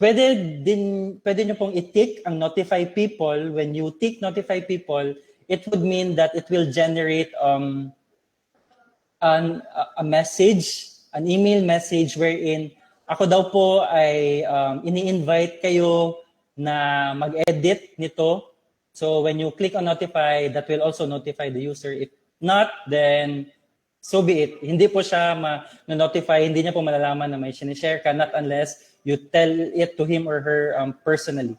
pwede nyo pong i-tick ang notify people. When you tick notify people, it would mean that it will generate a message, an email message wherein ako daw po ay ini-invite kayo na mag-edit nito. So when you click on notify, that will also notify the user. If not, then so be it. Hindi po siya ma-notify, hindi niya po malalaman na may sinishare ka, not unless you tell it to him or her personally.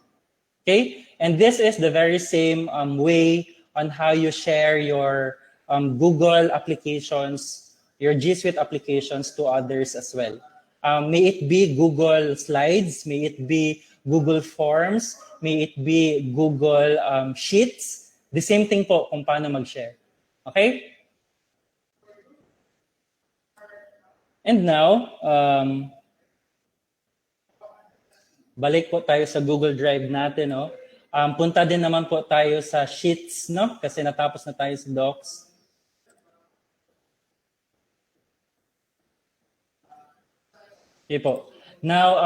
Okay? And this is the very same way on how you share your Google applications, your G Suite applications to others as well. May it be Google Slides, may it be Google Forms, may it be Google Sheets. The same thing po kung paano mag-share. Okay? And now, balik po tayo sa Google Drive natin. No? Punta din naman po tayo sa Sheets, no? Kasi natapos na tayo sa Docs. Okay po. Now,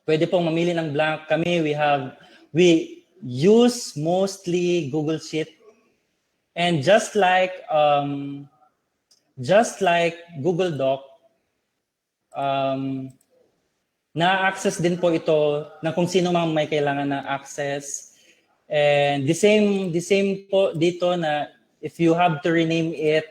pwede pong mamili ng blank. We use mostly Google Sheet. And just like Google Doc, na-access din po ito ng kung sino mang may kailangan na access. And the same po dito na if you have to rename it,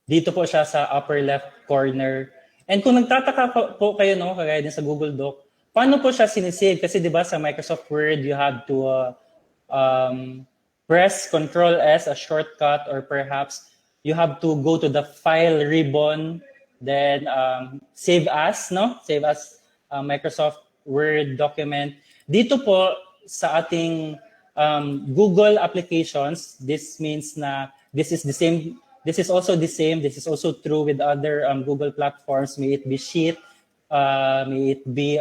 dito po siya sa upper left corner. And kung nagtataka po kayo, no, kagaya din sa Google Doc, paano po siya sinisave? Kasi di ba sa Microsoft Word, you have to press Control S, a shortcut, or perhaps you have to go to the file ribbon, then save as, no? Save as Microsoft Word document. Dito po sa ating Google applications, this means na this is the same. This is also the same. This is also true with other Google platforms. May it be Sheet, may it be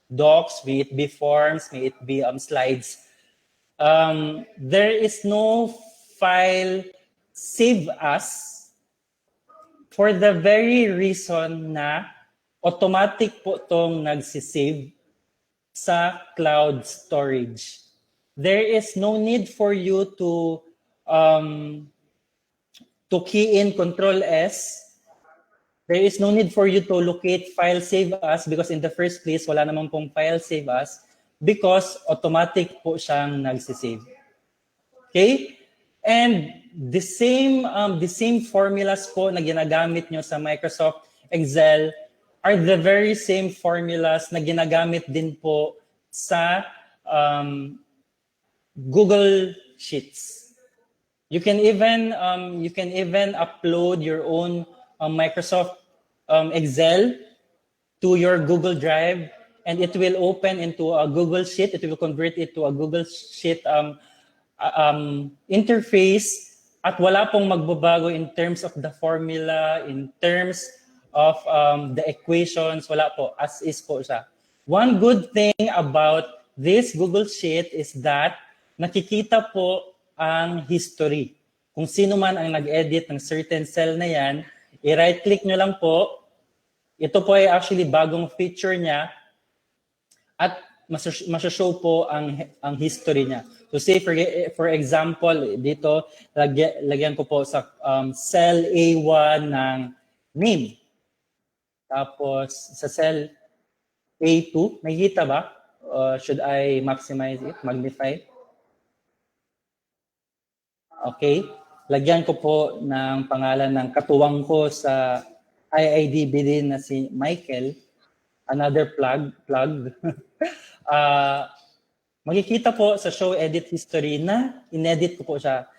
Docs, may it be Forms, may it be Slides. There is no file save as for the very reason na automatic po itong nagsisave sa cloud storage. There is no need for you to key in Control S. There is no need for you to locate file save as because in the first place, wala naman pong file save as because automatic po siyang nagsisave. Okay? And the same formulas po na ginagamit nyo sa Microsoft Excel are the very same formulas na ginagamit din po sa Google Sheets. You can even upload your own Microsoft Excel to your Google Drive, and it will open into a Google Sheet. It will convert it to a Google Sheet interface, at wala pong magbabago in terms of the formula, in terms of the equations. Wala po, as is po siya. One good thing about this Google Sheet is that nakikita po ang history. Kung sino man ang nag-edit ng certain cell na yan, i-right click nyo lang po. Ito po ay actually bagong feature niya at masashow po ang history niya. So say for example, dito lagyan ko po sa cell A1 ng name. Tapos sa cell A2, nakikita ba? Should I maximize it, magnify? Okay. Lagyan ko po ng pangalan ng katuwang ko sa IIDB din na si Michael. Another plug. Makikita po sa show edit history na inedit ko po siya.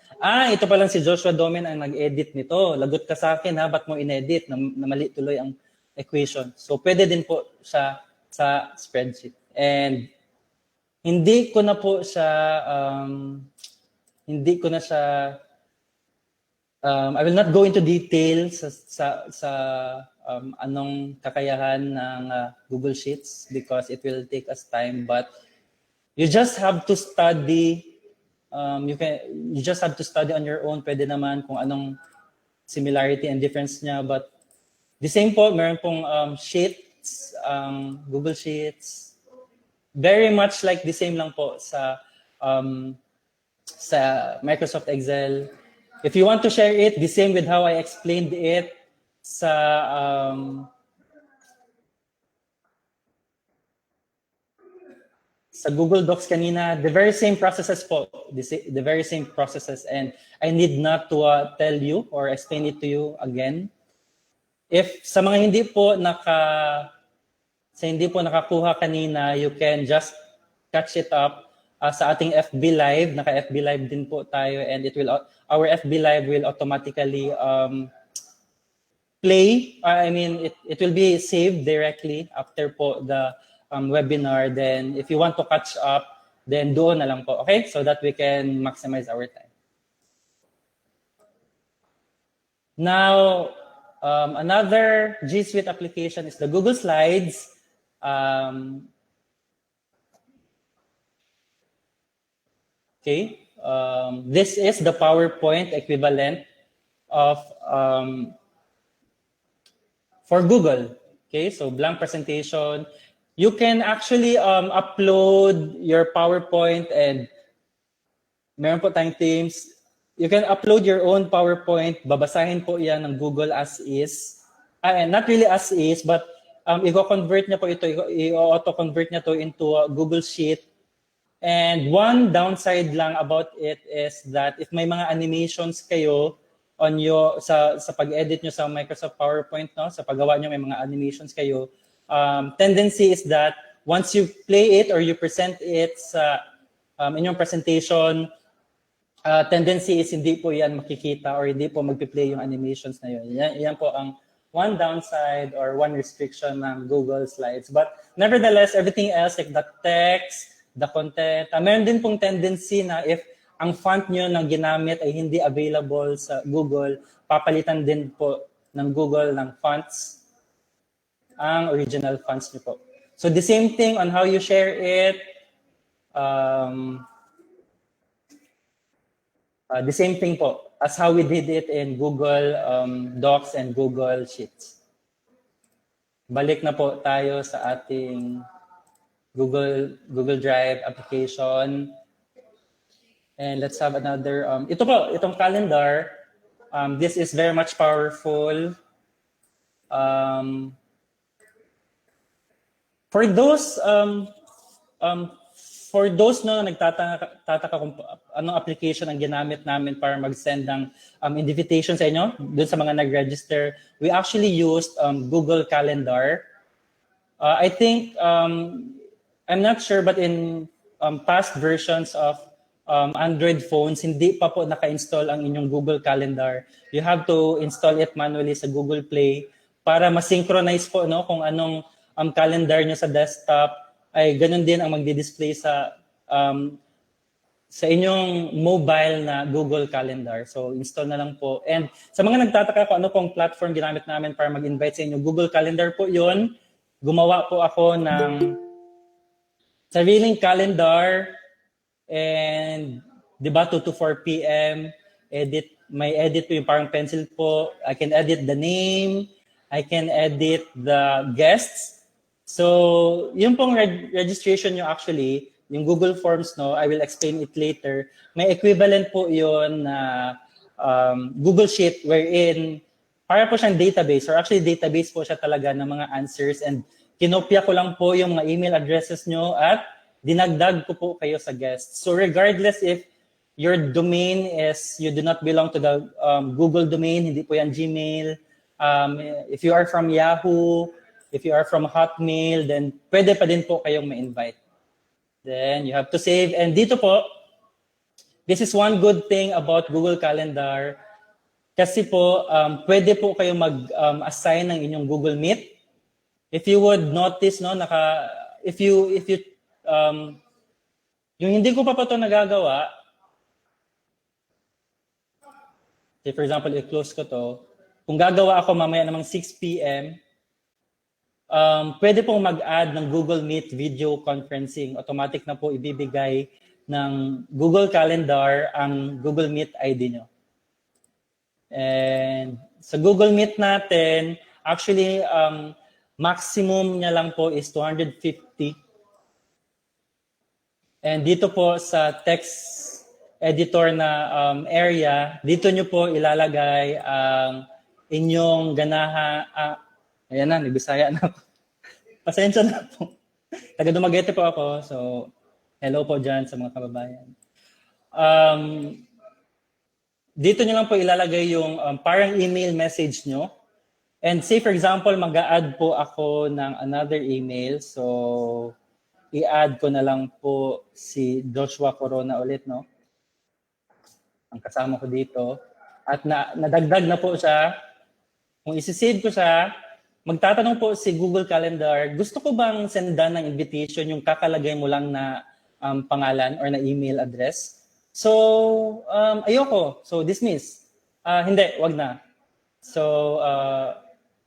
Ito pa lang si Joshua Domen ang nag-edit nito. Lagot ka sa akin ha, ba't mo inedit? Na mali tuloy ang equation. So pwede din po siya sa spreadsheet. And hindi ko na siya I will not go into detail sa anong kakayahan ng Google Sheets because it will take us time, but you just have to study. You just have to study on your own. Pwede naman kung anong similarity and difference niya, but the same po, meron pong Sheets, Google Sheets. Very much like the same lang po sa Microsoft Excel. If you want to share it, the same with how I explained it sa Google Docs kanina, the very same processes po, the very same processes, and I need not to tell you or explain it to you again. If sa mga hindi po nakakuha kanina, you can just catch it up sa ating FB Live. Naka-FB Live din po tayo, and our FB Live will automatically play. It will be saved directly after po the webinar. Then if you want to catch up, then doon na lang po, okay? So that we can maximize our time. Now, another G Suite application is the Google Slides. Okay, this is the PowerPoint equivalent of for Google. Okay, so blank presentation. You can actually upload your PowerPoint, and meron po tayong Teams. You can upload your own PowerPoint. Babasahin po yan ng Google as is. And not really as is, but i-convert niya po ito, i-auto-convert niya to into a Google Sheet. And one downside lang about it is that if may mga animations kayo on sa pag-edit nyo sa Microsoft PowerPoint, no, sa paggawa nyo may mga animations kayo, tendency is that once you play it or you present it sa inyong presentation, tendency is hindi po yan makikita or hindi po magpi-play yung animations na yun. Yan po ang one downside or one restriction ng Google Slides. But nevertheless, everything else like the text, the content, meron din pong tendency na if ang font nyo ng ginamit ay hindi available sa Google, papalitan din po ng Google ng fonts ang original fonts nyo po. So the same thing on how you share it, the same thing po as how we did it in Google Docs and Google Sheets. Balik na po tayo sa ating Google Drive application. And let's have another, itong calendar, this is very much powerful. For those no nagtataka kung anong application ang ginamit namin para mag-send ng invitation sa inyo, dun sa mga nag-register, we actually used Google Calendar. I think, I'm not sure, but in past versions of Android phones, hindi pa po naka-install ang inyong Google Calendar. You have to install it manually sa Google Play para ma-synchronize po no, kung anong calendar nyo sa desktop ay ganun din ang magdi-display sa inyong mobile na Google Calendar. So install na lang po. And sa mga nagtataka kung ano pong platform ginamit namin para mag-invite sa inyo, Google Calendar po yun. Gumawa po ako ng sariling calendar and di ba 2 to 4 p.m. May edit po yung parang pencil po. I can edit the name. I can edit the guests. So, yung pong registration nyo actually, yung Google Forms, no, I will explain it later. May equivalent po yun na Google Sheet wherein para po siyang database or actually database po siya talaga ng mga answers and kinopya ko lang po yung mga email addresses nyo at dinagdag ko po kayo sa guests. So, regardless if your domain is, you do not belong to the Google domain, hindi po yan Gmail. If you are from Yahoo, if you are from Hotmail, then pwede pa din po kayong ma-invite. Then you have to save. And dito po, this is one good thing about Google Calendar. Kasi po, pwede po kayong mag-assign ng inyong Google Meet. If you would notice, no, yung hindi ko pa ito nagagawa, say for example, i-close ko to, kung gagawa ako mamaya namang 6 p.m., pwede pong mag-add ng Google Meet video conferencing. Automatic na po ibibigay ng Google Calendar ang Google Meet ID nyo. And sa Google Meet natin, actually, maximum niya lang po is 250. And dito po sa text editor na area, dito nyo po ilalagay ang inyong ayan na, nagbisaya na ako. Pasensya na po. Taga Dumaguete po ako, so hello po dyan sa mga kababayan. Dito nyo lang po ilalagay yung parang email message nyo. And say for example, mag-a-add po ako ng another email. So, i-add ko na lang po si Joshua Corona ulit, no? Ang kasama ko dito. At nadagdag na po siya. Kung isi-save ko siya, magtatanong po si Google Calendar, gusto ko bang sendan ng invitation yung kakalagay mo lang na pangalan or na email address? So, ayoko. So, dismiss. Hindi, wag na. So,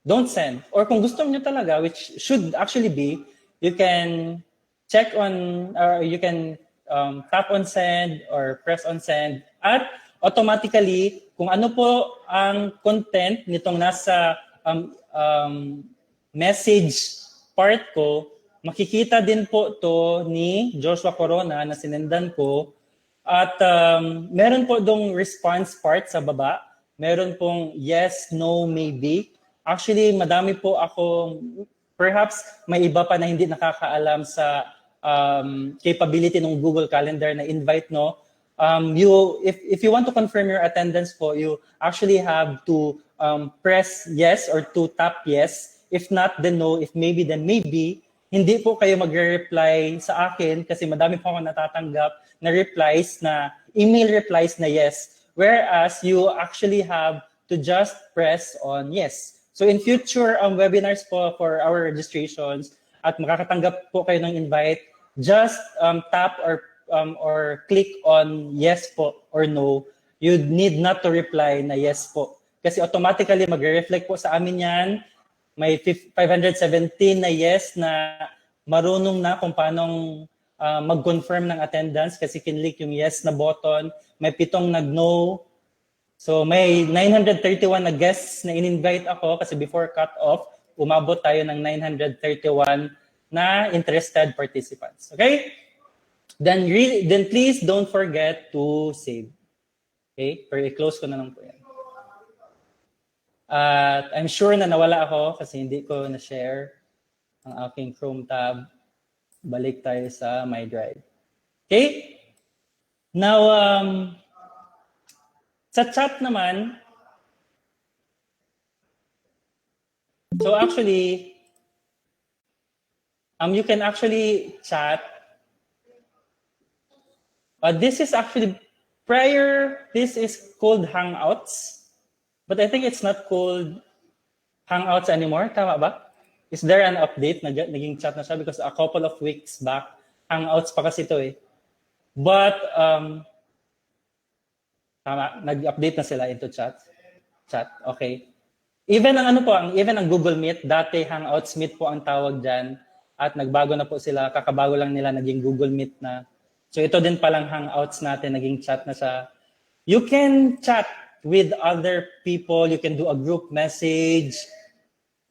don't send. Or kung gusto niyo talaga, which should actually be, you can check on, or you can tap on send or press on send. At automatically, kung ano po ang content nitong nasa message part ko, makikita din po to ni Joshua Corona na sinendan ko. At meron po dong response part sa baba. Meron pong yes, no, maybe. Actually, madami po ako, perhaps may iba pa na hindi nakakaalam sa capability ng Google Calendar na invite, no? If you want to confirm your attendance po, you actually have to press yes or to tap yes. If not, then no. If maybe, then maybe. Hindi po kayo magre-reply sa akin kasi madami po ako natatanggap na replies na, email replies na yes, whereas you actually have to just press on yes. So in future webinars po for our registrations at makakatanggap po kayo ng invite, just tap or click on yes po or no. You need not to reply na yes po. Kasi automatically magre-reflect po sa amin yan. May 517 na yes na marunong na kung paano mag-confirm ng attendance kasi kinlik yung yes na button. May 7 nag-no. So may 931 na guests na in-invite ako kasi before cut-off, umabot tayo ng 931 na interested participants. Okay? Then please don't forget to save. Okay? Pero i-close ko na lang po yan. At I'm sure na nawala ako kasi hindi ko na-share ang aking Chrome tab. Balik tayo sa My Drive. Okay? Now, sa chat naman, so actually, you can actually chat. This is actually, this is called Hangouts. But I think it's not called Hangouts anymore. Tama ba? Is there an update na naging chat na siya? Because a couple of weeks back, Hangouts pa kasi ito eh. But, tama, nag-update na sila into chat. Okay. Even ang Google Meet, dati Hangouts Meet po ang tawag dyan. At nagbago na po sila, kakabago lang nila, naging Google Meet na. So ito din palang Hangouts natin, naging chat na siya. You can chat with other people, you can do a group message,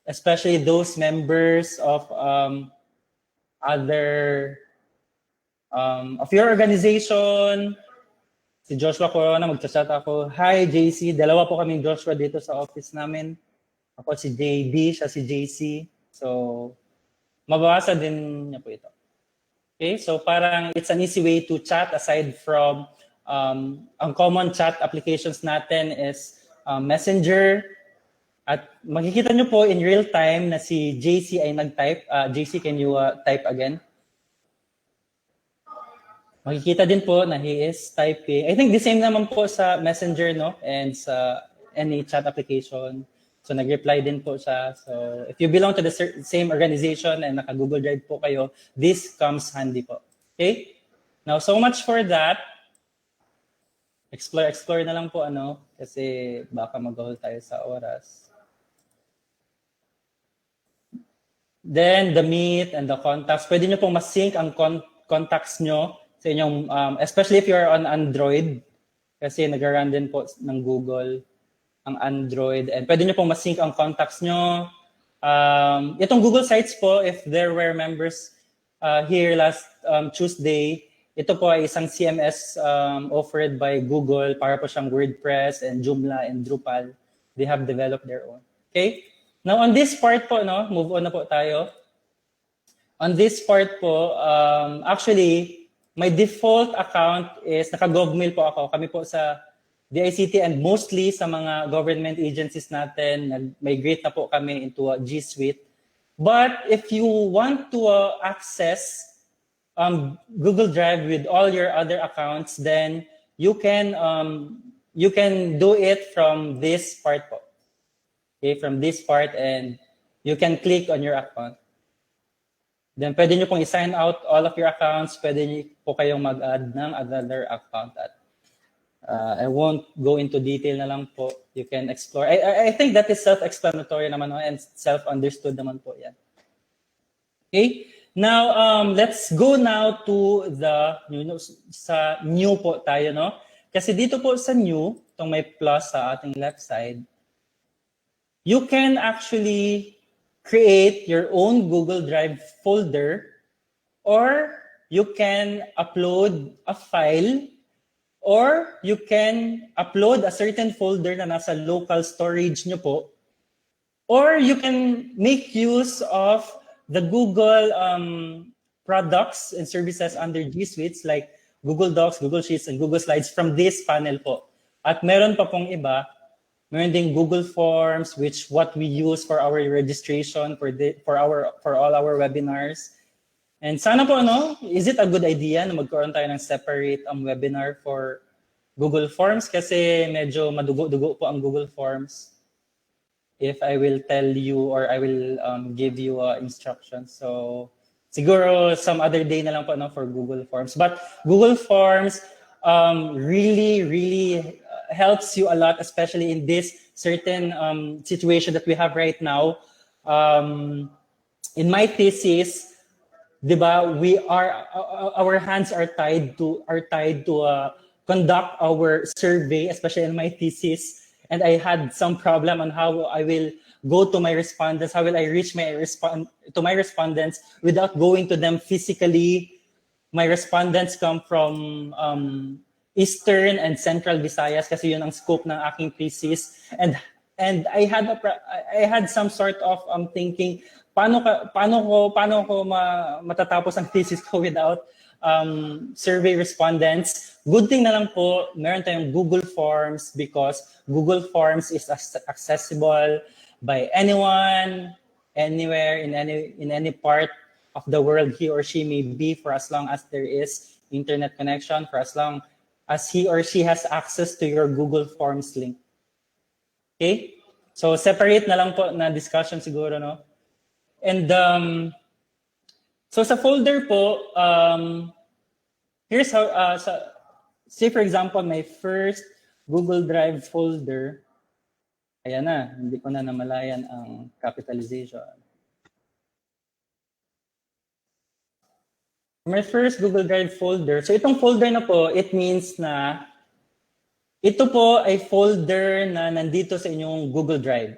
especially those members of of your organization. Si Joshua Corona, magchat ako. Hi JC, dalawa po kaming Joshua dito sa office namin. Ako si JB, siya si JC. So, mababasa din niya po ito. Okay, so parang it's an easy way to chat aside from ang common chat applications natin is Messenger. At makikita nyo po in real time na si JC ay nag-type. JC, can you type again? Makikita din po na he is typing. I think the same naman po sa Messenger, no? And sa any chat application. So nag-reply din po siya. So if you belong to the same organization and naka-Google Drive po kayo, this comes handy po. Okay? Now, so much for that. Explore na lang po kasi baka mag-hold tayo sa oras. Then, the Meet and the contacts. Pwede nyo pong masync ang contacts nyo sa inyong, especially if you're on Android, kasi nag-run din po ng Google ang Android. And pwede nyo pong masync ang contacts nyo. Itong Google Sites po, if there were members here last Tuesday, ito po ay isang CMS offered by Google para po siyang WordPress and Joomla and Drupal. They have developed their own. Okay? Now, on this part po, move on na po tayo. On this part po, actually, my default account is, naka-GovMail po ako. Kami po sa DICT and mostly sa mga government agencies natin, nag-migrate na po kami into a G Suite. But if you want to access Google Drive with all your other accounts, then you can do it from this part po. Okay, from this part, and you can click on your account. Then pwede nyo pong i-sign out all of your accounts, pwede nyo po kayong mag-add ng another account. I won't go into detail na lang po. You can explore. I think that is self-explanatory naman and self-understood naman po yan. Okay? Now, let's go now to the sa new po tayo, no? Kasi dito po sa new, itong may plus sa ating left side, you can actually create your own Google Drive folder, or you can upload a file, or you can upload a certain folder na nasa local storage nyo po, or you can make use of the Google products and services under G Suites like Google Docs, Google Sheets, and Google Slides from this panel po. At meron pa pong iba, meron ding Google Forms, which what we use for our registration for all our webinars. And sana po, is it a good idea na magkaroon tayo ng separate webinar for Google Forms? Kasi medyo madugo-dugo po ang Google Forms if I will tell you or I will give you instructions. So, siguro some other day na lang po for Google Forms. But Google Forms really, really helps you a lot, especially in this certain situation that we have right now. In my thesis, diba, our hands are tied to conduct our survey, especially in my thesis, and I had some problem on how I will go to my respondents, how will I reach to my respondents without going to them physically. My respondents come from Eastern and Central Visayas kasi yun ang scope ng aking thesis, and I had some sort of thinking, paano ko matatapos ang thesis ko without survey respondents. Good thing na lang po, meron tayong Google Forms because Google Forms is accessible by anyone, anywhere, in any part of the world he or she may be, for as long as there is internet connection, for as long as he or she has access to your Google Forms link. Okay? So separate na lang po na discussion siguro, no? And so sa folder po, here's how, say for example, my first Google Drive folder, ayan na, hindi ko na namalayan ang capitalization. My first Google Drive folder, so itong folder na po, it means na ito po ay folder na nandito sa inyong Google Drive,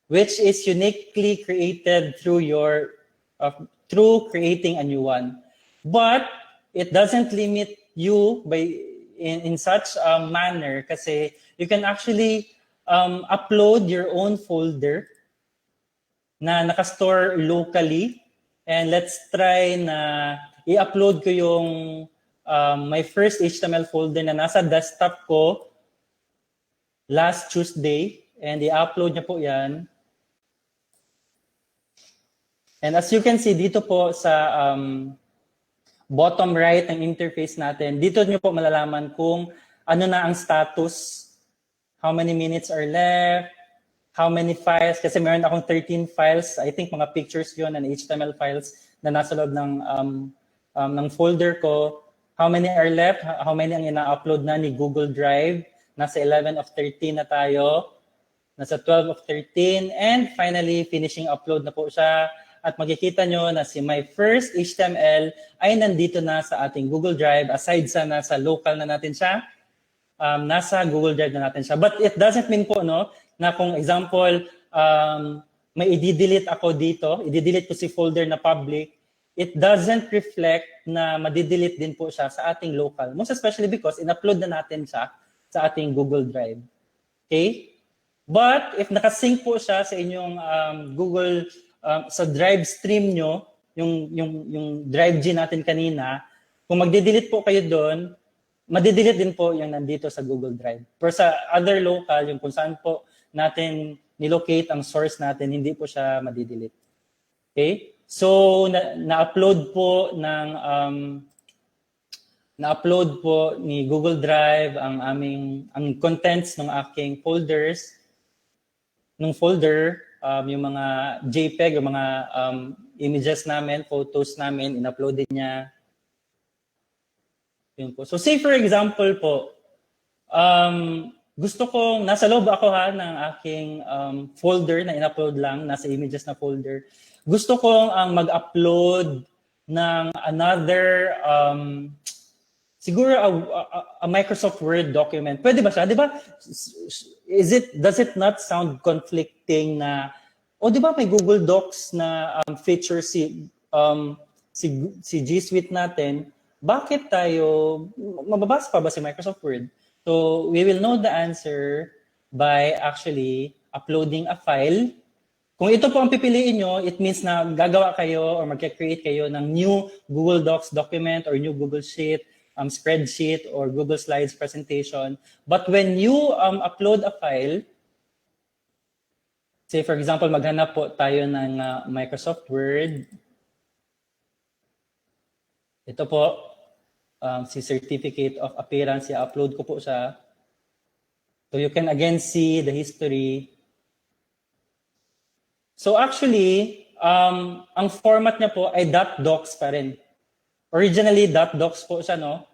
which is uniquely created through through creating a new one. But it doesn't limit you in such a manner kasi you can actually upload your own folder na nakastore locally. And let's try na i-upload ko yung my first HTML folder na nasa desktop ko last Tuesday, and i-upload niya po yan. And as you can see dito po sa bottom right ng interface natin, dito niyo po malalaman kung ano na ang status, how many minutes are left, how many files, kasi meron akong 13 files, I think mga pictures yun and HTML files na nasa loob ng folder ko. How many are left, how many ang ina-upload na ni Google Drive, nasa 11 of 13 na tayo, nasa 12 of 13, and finally finishing upload na po siya. At makikita nyo na my first HTML ay nandito na sa ating Google Drive, aside sa nasa local na natin siya, nasa Google Drive na natin siya. But it doesn't mean po, na kung example, may i-delete ako dito, i-delete ko si folder na public, it doesn't reflect na madidelete din po siya sa ating local. Most especially because in-upload na natin siya sa ating Google Drive. Okay? But if nakasync po siya sa inyong Google, sa drive stream nyo, yung drive G natin kanina, kung magde-delete po kayo doon, madidelete din po yung nandito sa Google Drive. Pero sa other local, yung kung saan po natin nilocate ang source natin, hindi po siya madidelete. Okay? So, na-upload po ni Google Drive ang contents ng aking folders, ng folder, yung mga JPEG, yung mga images namin, photos namin, in-upload din niya. Yun po. So say for example po, gusto kong, nasa loob ako ng aking folder na in-upload lang, nasa images na folder. Gusto kong mag-upload ng another, siguro a Microsoft Word document. Pwede ba siya? Di ba? Does it not sound conflicting na, di ba may Google Docs na feature si G Suite natin, bakit tayo, mababasa pa ba si Microsoft Word? So we will know the answer by actually uploading a file. Kung ito po ang pipiliin nyo, it means na gagawa kayo or mag-create kayo ng new Google Docs document or new Google Sheet, spreadsheet, or Google Slides presentation. But when you upload a file, say for example, maghanap po tayo ng Microsoft Word. Ito po, si Certificate of Appearance, i-upload ko po siya. So you can again see the history. So actually, ang format niya po ay .docs pa rin. Originally, .docs po siya, no?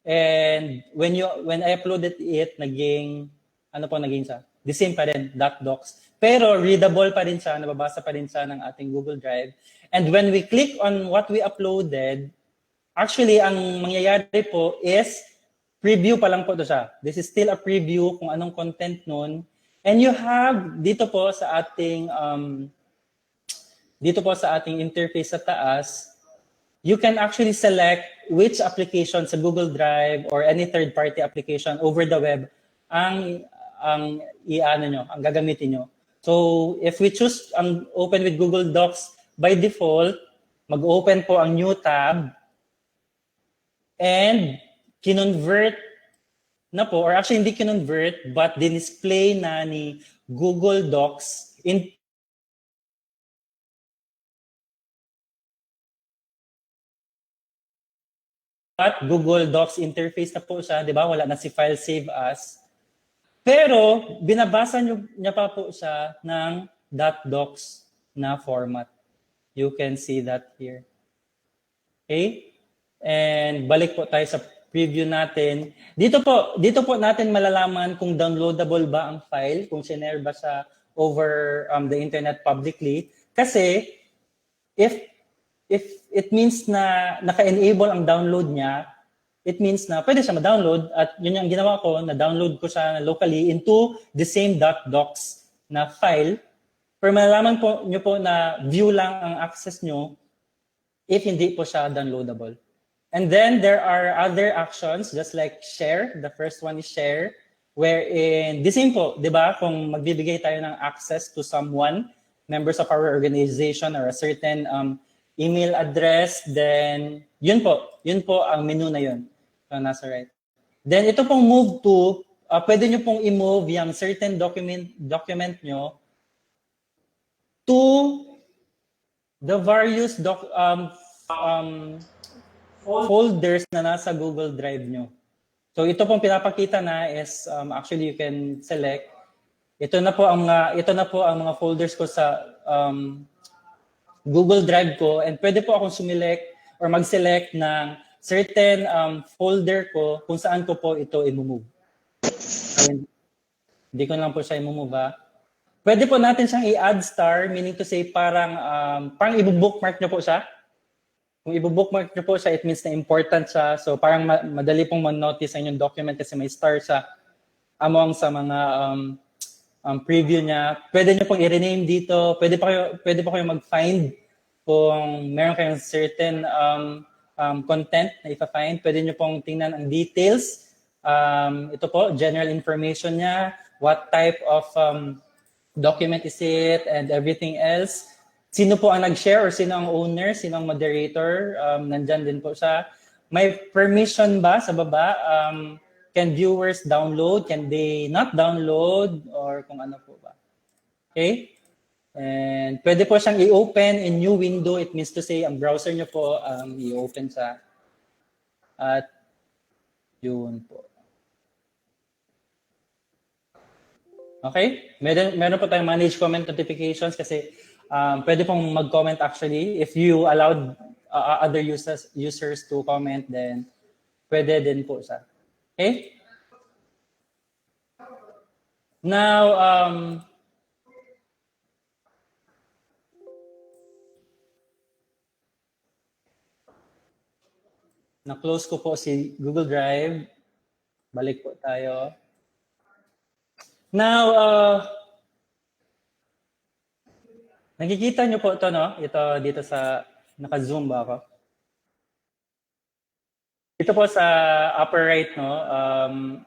And when I uploaded it, naging siya? The same pa rin, .docs. Pero readable pa rin siya, nababasa pa rin siya ng ating Google Drive. And when we click on what we uploaded, actually, ang mangyayari po is preview pa lang po ito siya. This is still a preview kung anong content nun. And you have dito po sa ating interface sa taas, you can actually select which application sa Google Drive or any third-party application over the web ang gagamitin nyo. So if we choose ang open with Google Docs, by default, mag-open po ang new tab and kinonvert na po, or actually hindi kinonvert, but din-display na ni Google Docs in Google Docs interface na po siya, di ba? Wala na si file save as. Pero binabasa niya pa po siya ng .docs na format. You can see that here. Okay? And balik po tayo sa preview natin. Dito po natin malalaman kung downloadable ba ang file, kung sinare ba siya over the internet publicly. Kasi if it means na naka-enable ang download niya, it means na pwede siya ma-download at yun yung ginawa ko, na-download ko siya locally into the same .docs na file. Pero malalaman po nyo po na view lang ang access nyo if hindi po siya downloadable. And then there are other actions just like share. The first one is share, wherein the same po, di ba? Kung magbibigay tayo ng access to someone, members of our organization or a certain email address, then yun po ang menu na yun. So, nasa right. Then ito pong move to, pwede nyo pong i-move yung certain document nyo to the various folders na nasa Google Drive nyo. So ito pong pinapakita na is actually you can select. Ito na po ang mga folders ko sa Google Drive ko, and pwede po akong sumilect or mag-select ng certain folder ko kung saan ko po ito i-move. Hindi ko lang po siya i-move. Pwede po natin siyang i-add star, meaning to say parang i-bookmark nyo po siya. Kung i-bookmark nyo po siya, it means na important siya. So parang madali pong man-notice ang inyong document kasi may star siya among sa mga preview niya. Pwede nyo pong i-rename dito. Pwede pa kayo mag-find kung meron kayong certain content na ipa-find. Pwede nyo pong tingnan ang details. Ito po, general information niya, what type of document is it, and everything else. Sino po ang nag-share or sino ang owner, sino ang moderator, nandyan din po siya. May permission ba sa baba? Can viewers download? Can they not download? Or kung ano po ba? Okay? And pwede po siyang i-open in new window. It means to say, ang browser nyo po, i-open siya. At yun po. Okay? Meron po tayong manage comment notifications kasi pwede pong mag-comment actually. If you allowed other users to comment, then pwede din po siya. Okay? Now, na-close ko po si Google Drive. Balik po tayo. Now, nakikita nyo po ito, no? Ito dito sa, naka-zoom ba ako? Ito po sa upper right, no?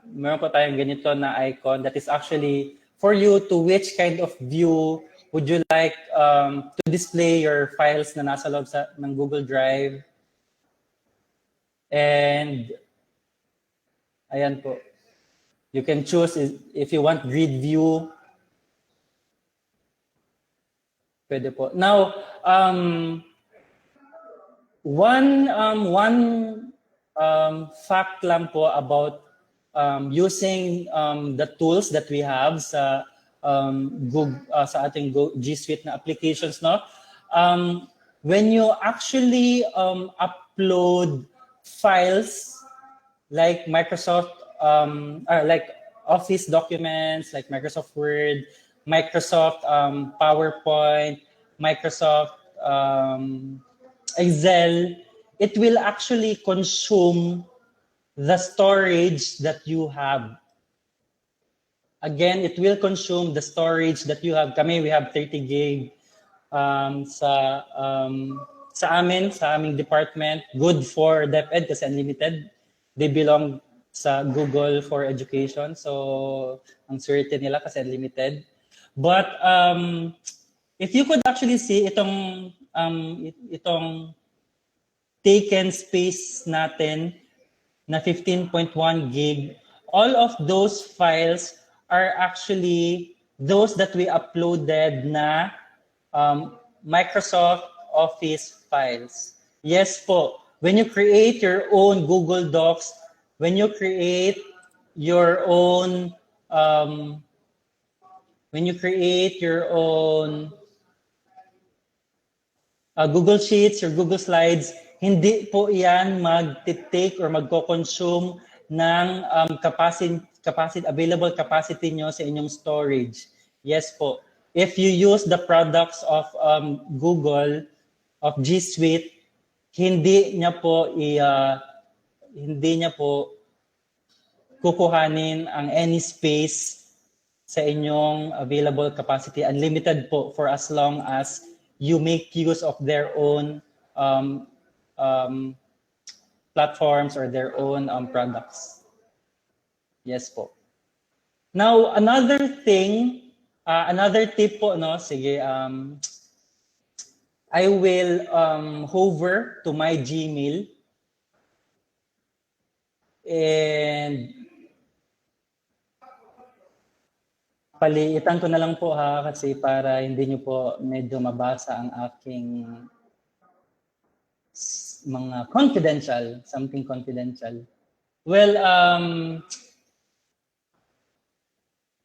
Meron po tayong ganito na icon that is actually for you to which kind of view would you like to display your files na nasa loob ng Google Drive. And ayan po. You can choose if you want grid view. Pwede po. Now, One fact lang po about using the tools that we have sa Google, sa ating G Suite na applications, no? When you actually upload files like Microsoft, like Office documents, like Microsoft Word, Microsoft PowerPoint, Microsoft Excel, it will actually consume the storage that you have. Again, it will consume the storage that you have. Kami, we have 30 gig sa aming department. Good for DepEd kasi unlimited. They belong sa Google for Education. So, ang swerte nila kasi unlimited. But if you could actually see itong taken space natin na 15.1 gig, all of those files are actually those that we uploaded na Microsoft Office files. Yes po, when you create your own Google Docs, when you create your own Google Sheets or Google Slides, hindi po yan mag-take or magko-consume ng available capacity nyo sa inyong storage. Yes po. If you use the products of Google, of G Suite, hindi niya po kukuhanin ang any space sa inyong available capacity. Unlimited po for as long as you make use of their own platforms or their own products. Yes po. Now, another thing, another tip po, no? Sige, I will hover to my Gmail and paliitan ko na lang po ha kasi para hindi nyo po medyo mabasa ang aking mga something confidential. Well,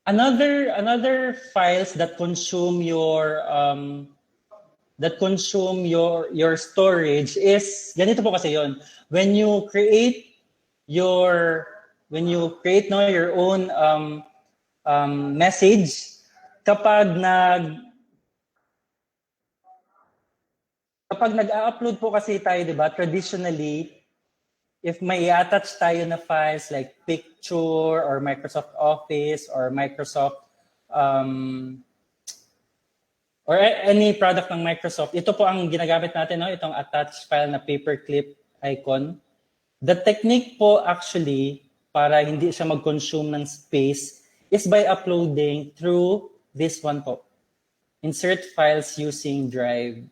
another files that consume your storage is ganito po kasi yon. When you create your own message, kapag nag-upload po kasi tayo, di ba, traditionally, if may attach tayo na files like picture or Microsoft Office or Microsoft or any product ng Microsoft, ito po ang ginagamit natin, no? Itong attach file na paperclip icon. The technique po actually para hindi siya mag-consume ng space is by uploading through this one po. Insert files using Drive.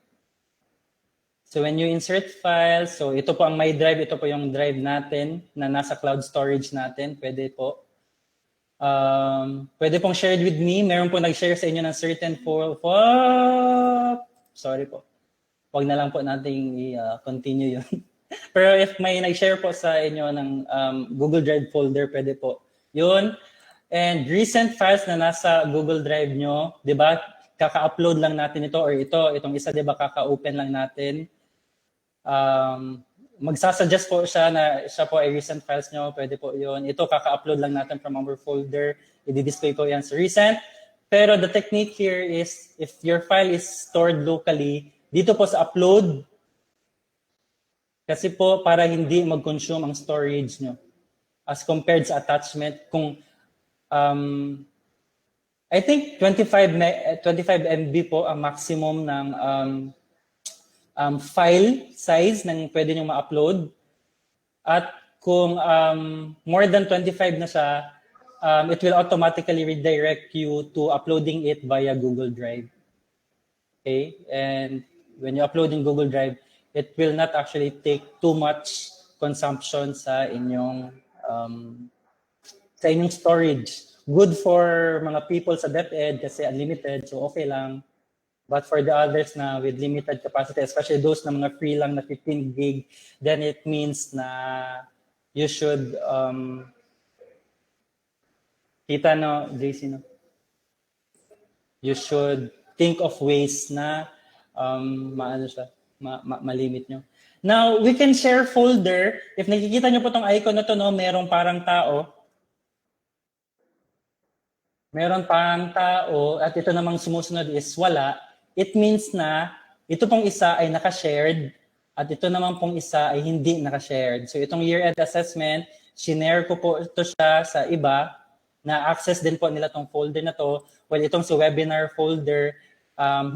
So when you insert files, so ito po ang my drive, ito po yung drive natin na nasa cloud storage natin, pwede po. Pwede pong shared with me. Meron po nag-share sa inyo ng certain sorry po. Huwag na lang po nating i-continue yun. Pero if may nag-share po sa inyo ng Google Drive folder, pwede po. Yun. And recent files na nasa Google Drive nyo, di ba? Kaka-upload lang natin ito or itong isa, di ba? Kaka-open lang natin. Magsasuggest po siya na siya po ay recent files nyo, pwede po yun. Ito, kaka-upload lang natin from our folder. I-display po yan sa recent. Pero the technique here is, if your file is stored locally, dito po sa upload, kasi po para hindi mag-consume ang storage nyo. As compared sa attachment, kung I think 25 MB po ang maximum ng file size ng pwede nyo ma-upload. At kung more than 25 na siya, it will automatically redirect you to uploading it via Google Drive. Okay? And when you upload in Google Drive, it will not actually take too much consumption sa inyong storage. Good for mga people sa DepEd kasi unlimited, so okay lang. But for the others na with limited capacity, especially those na mga free lang na 15 gig, then it means na you should kita no, JC no? You should think of ways na maano siya, malimit nyo. Now, we can share folder. If nakikita nyo po tong icon na to, no, merong parang tao. Meron parang tao at ito namang sumusunod is wala. It means na ito pong isa ay naka-shared at ito naman pong isa ay hindi naka-shared. So itong year-end assessment, shinare ko po ito siya sa iba na access din po nila tong folder na to. Well, itong sa webinar folder,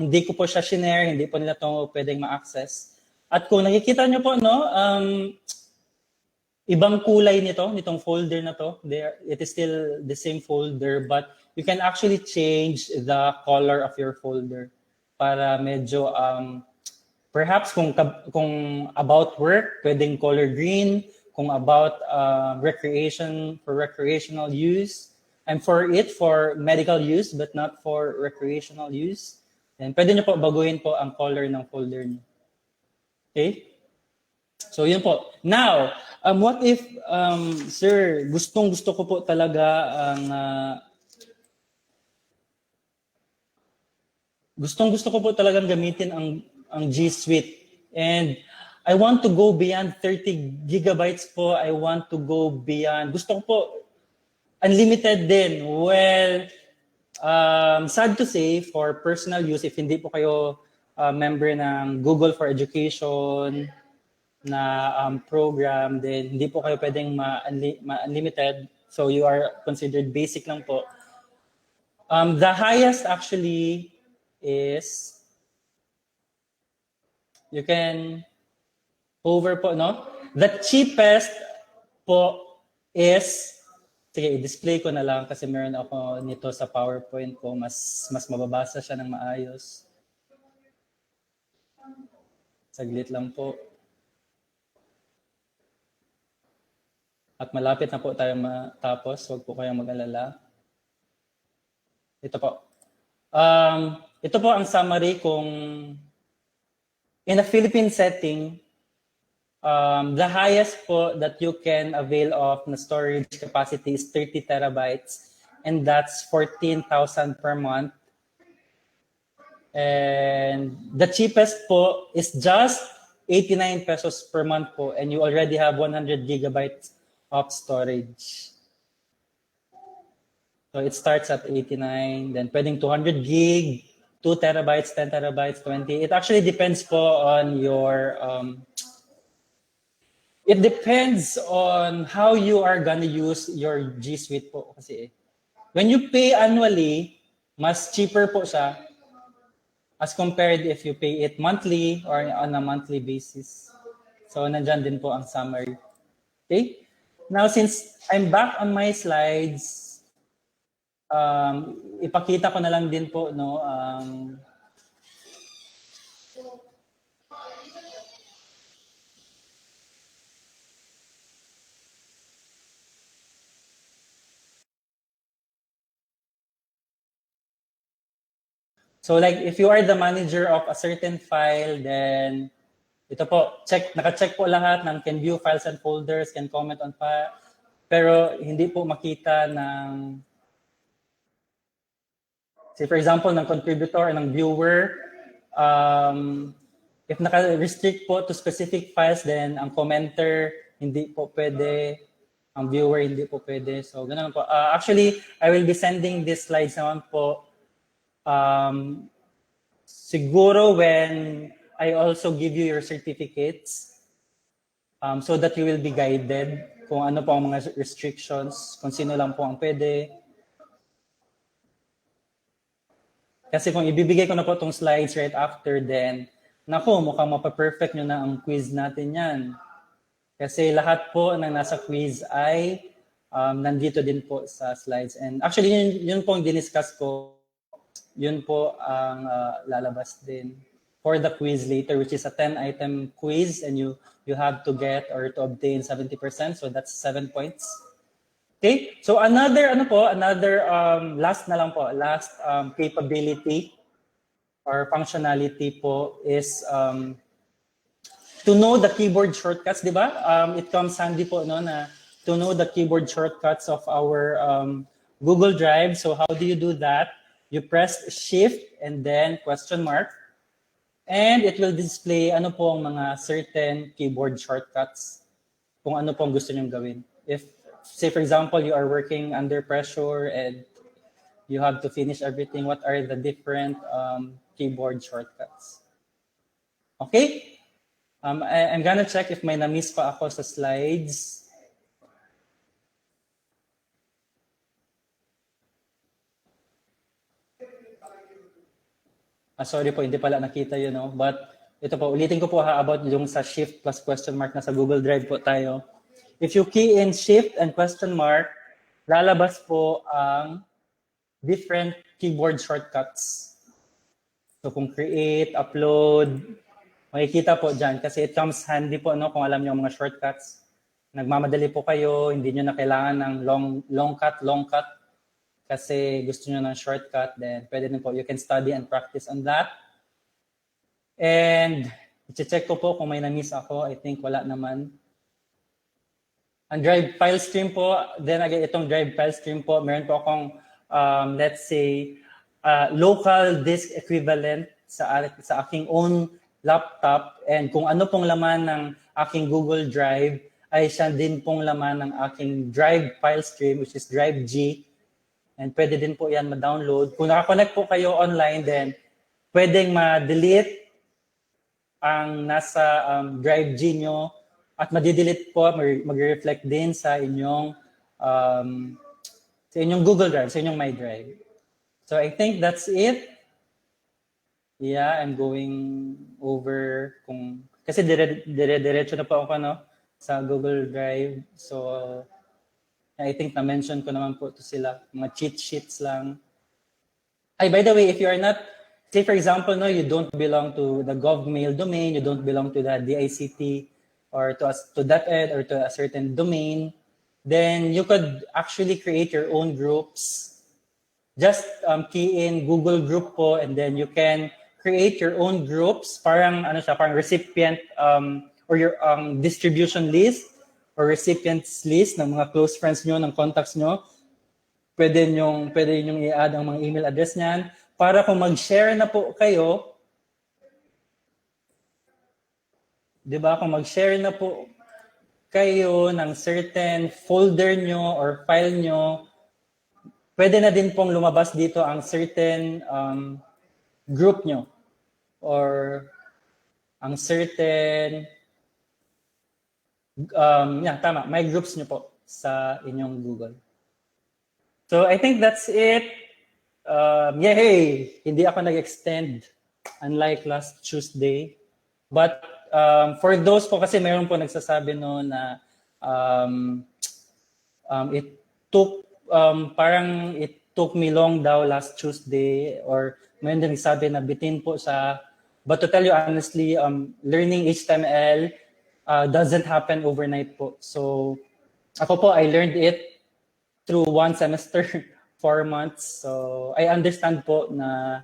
hindi ko po siya shinare, hindi po nila to pwedeng ma-access. At kung nakikita nyo po, no, ibang kulay nitong folder na to. It is still the same folder, but you can actually change the color of your folder para medyo perhaps kung about work, pwedeng color green, kung about recreational use, and for medical use but not for recreational use, then pwede nyo po baguhin po ang color ng folder niyo. Okay? So yun po. Now, what if, sir, gustong-gusto ko po talaga ang gustong-gusto ko po talagang gamitin ang G Suite. And I want to go beyond 30 gigabytes po. I want to go beyond. Gusto ko po unlimited din. Well, sad to say, for personal use, if hindi po kayo member ng Google for Education na program, then hindi po kayo pwedeng ma-unlimited. So you are considered basic lang po. The highest actually is you can over po, no? The cheapest po is, sige, i-display ko na lang kasi meron ako nito sa PowerPoint ko. Mas mababasa siya ng maayos. Saglit lang po. At malapit na po tayo matapos. Huwag po kayong mag-alala. Ito po. Ito po ang summary kung in a Philippine setting, the highest po that you can avail of na storage capacity is 30 terabytes, and that's 14,000 per month. And the cheapest po is just 89 pesos per month po, and you already have 100 gigabytes of storage. So it starts at 89, then pwedeng 200 gig, 2 terabytes, 10 terabytes, 20. It actually depends po on your, it depends on how you are gonna use your G Suite po kasi. When you pay annually, mas cheaper po siya as compared if you pay it monthly or on a monthly basis. So nandyan din po ang summary. Okay? Now since I'm back on my slides, ipakita ko na lang din po, no, so like if you are the manager of a certain file, then ito po, naka-check po lahat ng can view files and folders, can comment on file, pero hindi po makita ng, say for example, ng contributor or ng viewer, if naka-restrict po to specific files, then ang commenter hindi po pwede, ang viewer hindi po pwede. So ganun po. Actually, I will be sending these slides naman po siguro when I also give you your certificates, so that you will be guided kung ano po ang mga restrictions, kung sino lang po ang pwede. Kasi kung ibibigay ko na po itong slides right after, then, naku, mukhang mapaperfect nyo na ang quiz natin yan. Kasi lahat po ng nasa quiz ay nandito din po sa slides. And actually, yun po ang diniscuss ko. Yun po ang lalabas din for the quiz later, which is a 10-item quiz, and you have to get or to obtain 70%. So that's 7 points. Okay, so another last na lang po, last capability or functionality po is to know the keyboard shortcuts, di ba? It comes handy po no, na to know the keyboard shortcuts of our Google Drive. So how do you do that? You press Shift and then question mark. And it will display ano po ang mga certain keyboard shortcuts kung ano po ang gusto nyong gawin. If, say for example, you are working under pressure and you have to finish everything, what are the different keyboard shortcuts? Okay? I'm gonna check if may na-miss pa ako sa slides. Sorry po, hindi pala nakita yun, no? But ito po, ulitin ko po about yung sa shift plus question mark na sa Google Drive po tayo. If you key in shift and question mark, lalabas po ang different keyboard shortcuts. So kung create, upload, makikita po dyan kasi it comes handy po no, kung alam niyo ang mga shortcuts. Nagmamadali po kayo, hindi nyo na kailangan ng long cut kasi gusto nyo ng shortcut, then pwede din po, you can study and practice on that. And i-check ko po kung may na-miss ako. I think wala naman. Ang drive file stream po, then again, itong drive file stream po, meron po akong, let's say, local disk equivalent sa aking own laptop. And kung ano pong laman ng aking Google Drive, ay siya din pong laman ng aking drive file stream, which is Drive G. And pwede din po yan ma-download. Kung nakakonect po kayo online, then pwedeng ma-delete ang nasa Drive G nyo at ma-delete po, mag-reflect din sa inyong Google Drive, sa inyong My Drive. So I think that's it. Yeah, I'm going over kasi dire-diretso na po ako no, sa Google Drive. So I think na-mention ko naman po to sila. Mga cheat sheets lang. Ay, by the way, if you are not, say for example, no, you don't belong to the GovMail domain, you don't belong to the DICT or to DepEd or to a certain domain, then you could actually create your own groups. Just key in Google Group po and then you can create your own groups. Parang, parang recipient or your distribution list or recipients list ng mga close friends nyo, ng contacts nyo. Pwede nyong i-add ang mga email address niyan para kung mag-share na po kayo, di ba? Kung mag-share na po kayo ng certain folder nyo or file nyo, pwede na din pong lumabas dito ang certain group nyo or ang certain tama, my groups nyo po sa inyong Google. So I think that's it. Yay! Hindi ako nag-extend unlike last Tuesday. But for those po, kasi meron po nagsasabi no na it took me long daw last Tuesday or meron din nagsabi na bitin po sa. But to tell you honestly, learning HTML doesn't happen overnight po. So ako po, I learned it through one semester, 4 months. So I understand po na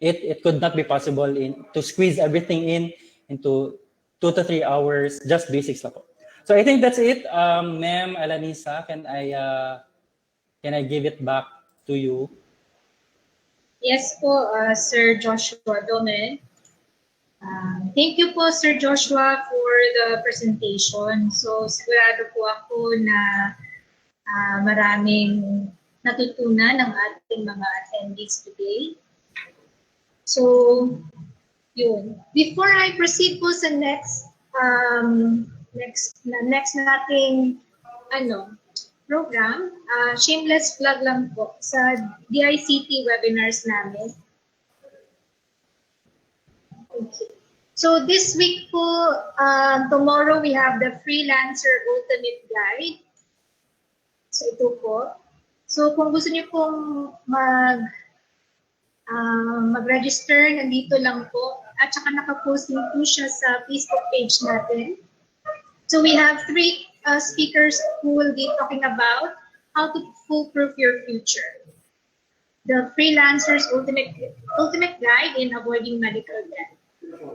it could not be possible to squeeze everything into 2 to 3 hours, just basics lang po. So I think that's it. Ma'am Alanisa, can I give it back to you? Yes po, Sir Joshua Domen. Thank you po, Sir Joshua, for the presentation. So, sigurado po ako na maraming natutunan ng ating mga attendees today. So, yun. Before I proceed po sa next nating program, shameless plug lang po sa DICT webinars namin. Okay. So this week po, tomorrow we have the Freelancer Ultimate Guide. So ito po. So kung gusto niyo pong mag-register, nandito lang po. At saka nakapost din po siya sa Facebook page natin. So we have 3 speakers who will be talking about how to foolproof your future. the freelancer's ultimate guide in avoiding medical debt.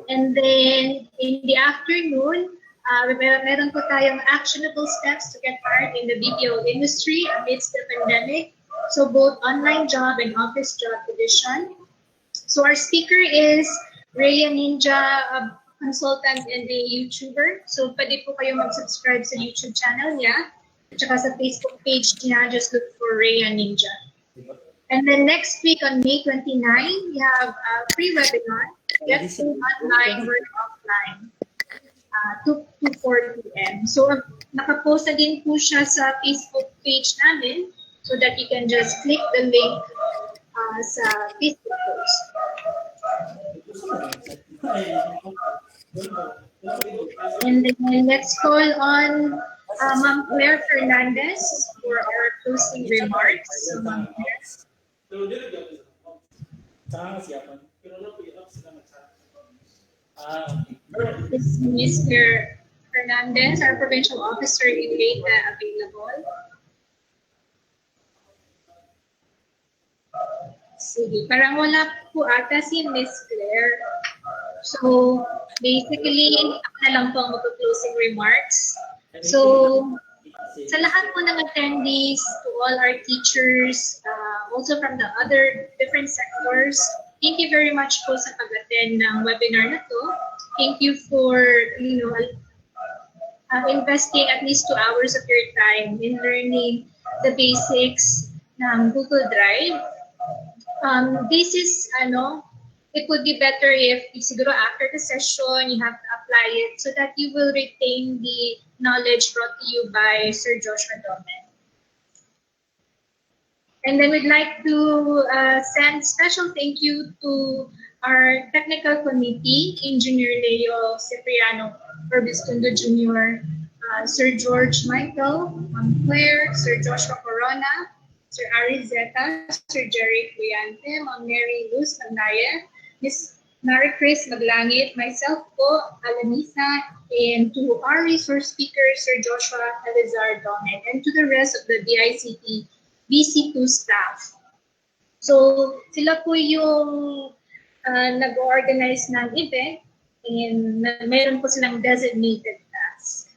And then in the afternoon, meron po tayong actionable steps to get hired in the BPO industry amidst the pandemic. So both online job and office job division. So our speaker is Rhea Ninja, a consultant and a YouTuber. So pwede po kayo mag-subscribe sa YouTube channel niya. At saka sa Facebook page niya, just look for Rhea Ninja. And then next week on May 29, we have a free webinar, Get Food Online, Work Offline, 2 to 4 p.m. So nakapost na din po siya sa Facebook page namin so that you can just click the link sa Facebook post. And then let's call on Ma'am Claire Fernandez for our closing remarks. So, Ma'am Claire. Is Mr. Fernandez, our provincial officer in Leyte, available? Sige, parang wala po ata si Miss Claire. So, basically, ako na lang po ang mag-closing remarks. So, sa lahat po ng attendees, to all our teachers, also from the other different sectors, thank you very much po sa pag-attend ng webinar na to. Thank you for, investing at least 2 hours of your time in learning the basics ng Google Drive. This is, it would be better if siguro after the session, you have to apply it so that you will retain the knowledge brought to you by Sir Joshua Domen. And then we'd like to send special thank you to our technical committee, Engineer Leo Cipriano Orbistundo Jr., Sir George Michael, Claire, Sir Joshua Corona, Sir Arizeta, Sir Jerry Cuyante, Ma'am Mary Luz Magnaye, Miss Mary Chris Maglangit, myself po, Alanisa, and to our resource speaker, Sir Joshua Elizar Domen, and to the rest of the BICT BC2 staff. So sila po yung nag-organize ng event and meron po silang designated task.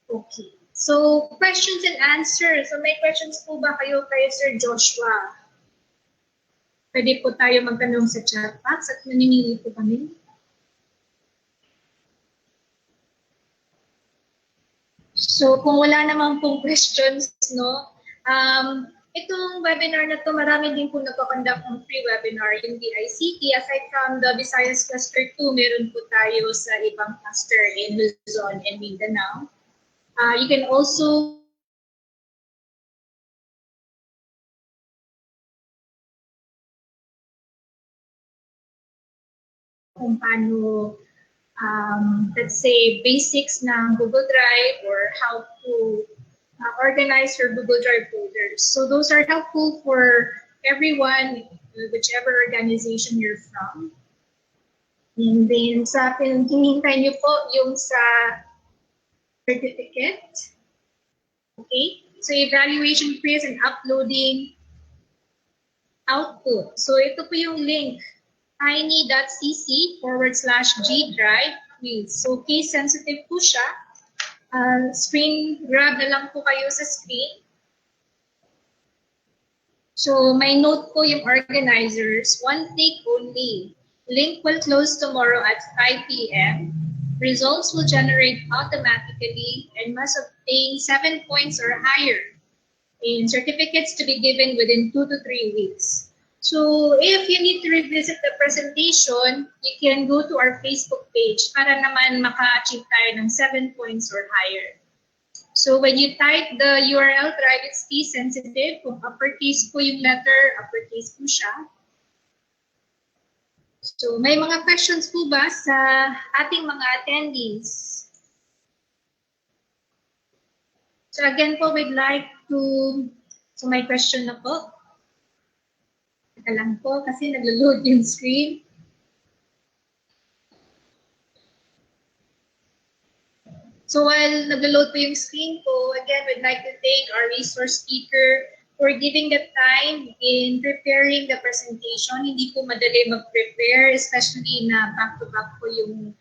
Okay. So, questions and answers. So, may questions po ba kayo kay Sir Joshua? Pwede po tayo magtanong sa chat box at naninili po kami. So, kung wala naman pong questions, itong webinar na to, marami din po nagpakonduct ng free webinar yung DICT. Aside from the Visayas Cluster 2, meron po tayo sa ibang cluster in Luzon and Mindanao. You can also kung paano, let's say, basics ng Google Drive or how to organize your Google Drive folders. So those are helpful for everyone, whichever organization you're from. And then sa hinihintay niyo po yung sa certificate. Okay? So evaluation quiz and uploading output. So ito po yung link, tiny.cc/gdrive quiz. So case sensitive po siya. Screen grab na lang po kayo sa screen. So may note po yung organizers, one take only. Link will close tomorrow at 5 p.m. Results will generate automatically and must obtain 7 points or higher. And certificates to be given within 2 to 3 weeks. So if you need to revisit the presentation, you can go to our Facebook page para naman maka-achieve tayo ng 7 points or higher. So when you type the URL, drive it's case sensitive. Kung uppercase po yung letter, uppercase po siya. So may mga questions po ba sa ating mga attendees? So again po, we'd like to, so may question na po. Teka lang po kasi naglo-load yung screen. So while naglo-load po yung screen po, again, we'd like to thank our resource speaker for giving the time in preparing the presentation. Hindi po madali mag-prepare, especially na back-to-back po yung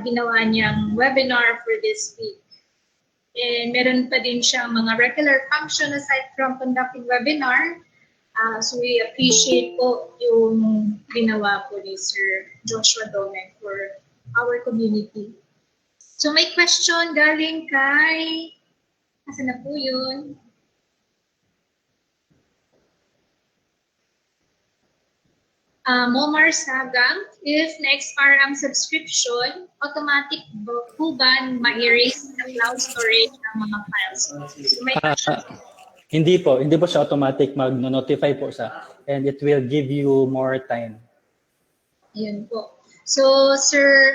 ginawa niyang webinar for this week. And meron pa din siyang mga regular function aside from conducting webinar. So we appreciate po yung ginawa po ni Sir Joshua Domen for our community. So may question galing kay, asa na po yun? Momar Sagang, if na-expire ang subscription, automatic po ba ma-erase sa cloud storage ng mga files? So may question. Hindi po siya automatic, mag-notify po siya and it will give you more time. Yun po. So Sir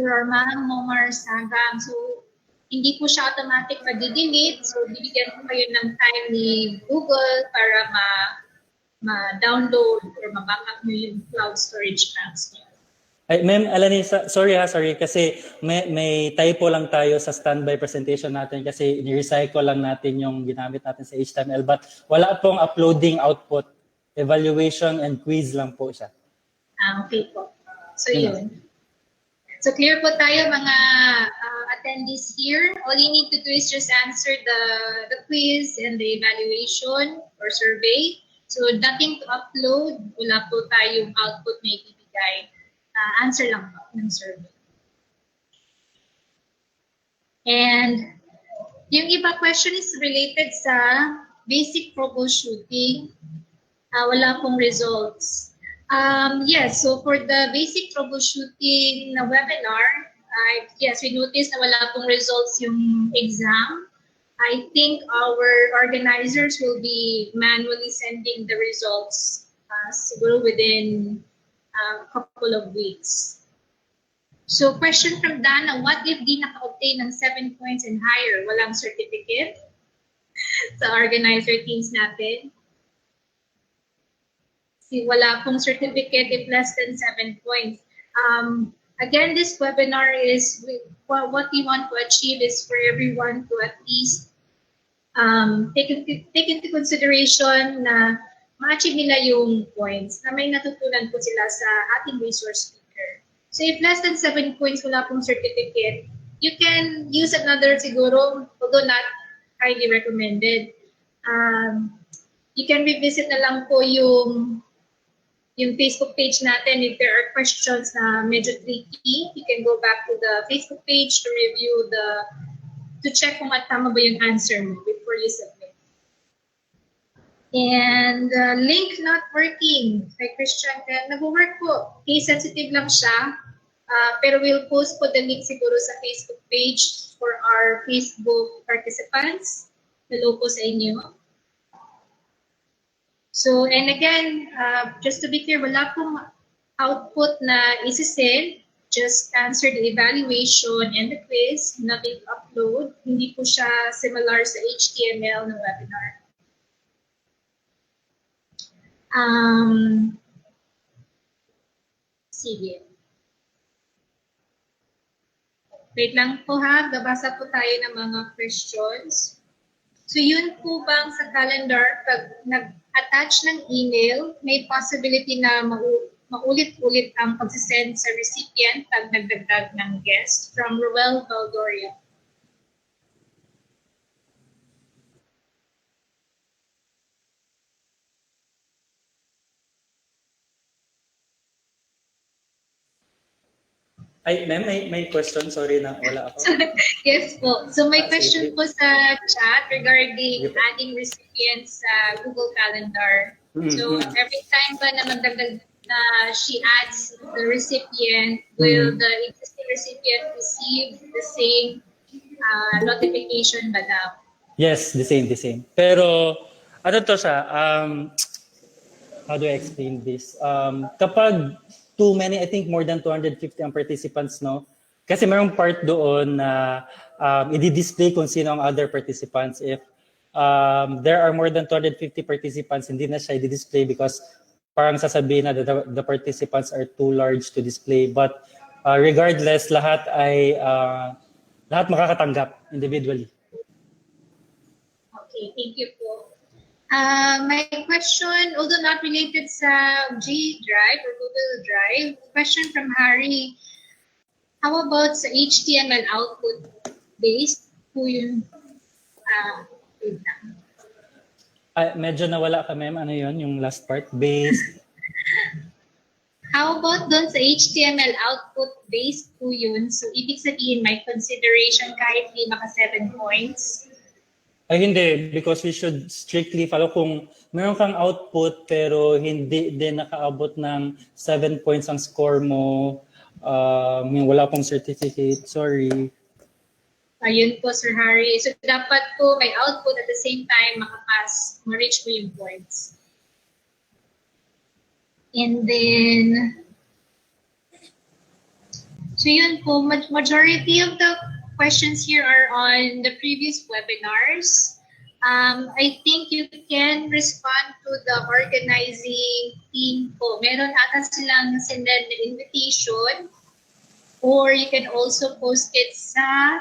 Armand Momar Sagang, so hindi po siya automatic mag-delete, so bibigyan po kayo ng time ni Google para ma-download or ma-backup nyo yung cloud storage files nyo. Ay, Ma'am Alanisa, sorry kasi may typo lang tayo sa standby presentation natin kasi ni-recycle lang natin yung ginamit natin sa HTML but wala pong uploading output. Evaluation and quiz lang po siya. Okay po. So yun. So clear po tayo mga attendees here. All you need to do is just answer the quiz and the evaluation or survey. So nothing to upload. Wala po tayong output na ibibigay. Answer lang po ng survey. And yung iba question is related sa basic troubleshooting. Wala pong results. Yes, so for the basic troubleshooting na webinar, yes, we noticed na wala pong results yung exam. I think our organizers will be manually sending the results siguro within a couple of weeks. So question from Dana, what if di naka-obtain ng 7 points and higher? Walang certificate sa organizer teams natin? Wala pong certificate if less than 7 points. Again, this webinar is what we want to achieve is for everyone to at least take into consideration na ma-achieve nila yung points na may natutunan po sila sa ating resource speaker. So if less than 7 points, wala pong certificate, you can use another siguro, although not highly recommended. You can revisit na lang po yung Facebook page natin. If there are questions na medyo tricky, you can go back to the Facebook page to review to check kung tama ba yung answer mo before you submit. And link not working. Kay Christian, nag-work po. Case sensitive lang siya. Pero we'll post po the link siguro sa Facebook page for our Facebook participants. Hello po sa inyo. So, and again, just to be clear, wala pong output na isi-send. Just answer the evaluation and the quiz, nothing to upload. Hindi po siya similar sa HTML na webinar. Sige. Wait lang po ha, babasa po tayo ng mga questions. So yun po bang sa calendar, pag nag-attach ng email, may possibility na maulit-ulit ang pagsisend sa recipient pag nagdagdag ng guest? From Ruel Valdoria. Ay, ma'am, may question. Sorry na wala ako. Yes po. So may question sige. po sa chat regarding adding recipients sa Google Calendar. So every time ba na magdagdag na she adds the recipient, will the existing recipient receive the same notification ba daw? Yes, the same. Pero ano to siya? How do I explain this? Kapag too many, I think more than 250 ang participants, no? Kasi mayroong part doon na i-display kung sino ang other participants. If there are more than 250 participants, hindi na siya i-display because parang sasabihin na the participants are too large to display. But regardless, lahat makakatanggap individually. Okay, thank you po. My question, although not related sa G Drive or Google Drive, question from Harry, how about sa HTML output based po yung wait lang. Medyo nawala ka, ma'am. Ano yon yung last part? Based. How about doon sa HTML output based po yun? So, ibig sabihin may consideration kahit di maka 7 points? Ay, hindi. Because we should strictly follow kung meron kang output pero hindi din nakaabot ng 7 points ang score mo, yung wala pong certificate, sorry. Ayun po, Sir Harry. So, dapat po may output at the same time makapass, ma-reach mo yung points. And then, so yun po, majority of the questions here are on the previous webinars. I think you can respond to the organizing team po. Meron ata silang sinend na invitation, or you can also post it sa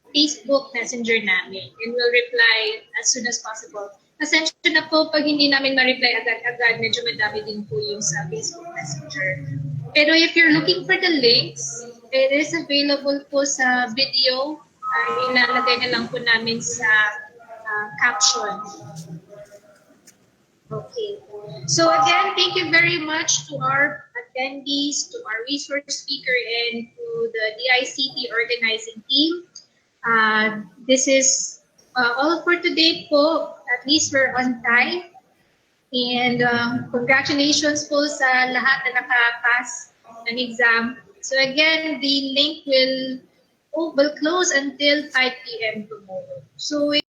Facebook Messenger namin, and we'll reply as soon as possible. Pasensya na po pag hindi namin ma-reply agad-agad, medyo madami din po yung sa Facebook Messenger. Pero if you're looking for the links, it is available po sa video. Ilalagay na lang po namin sa caption. Okay. So again, thank you very much to our attendees, to our resource speaker, and to the DICT organizing team. This is all for today po. At least we're on time. And congratulations po sa lahat na nakapass ng exam. So again, the link will close until 5 p.m. tomorrow. So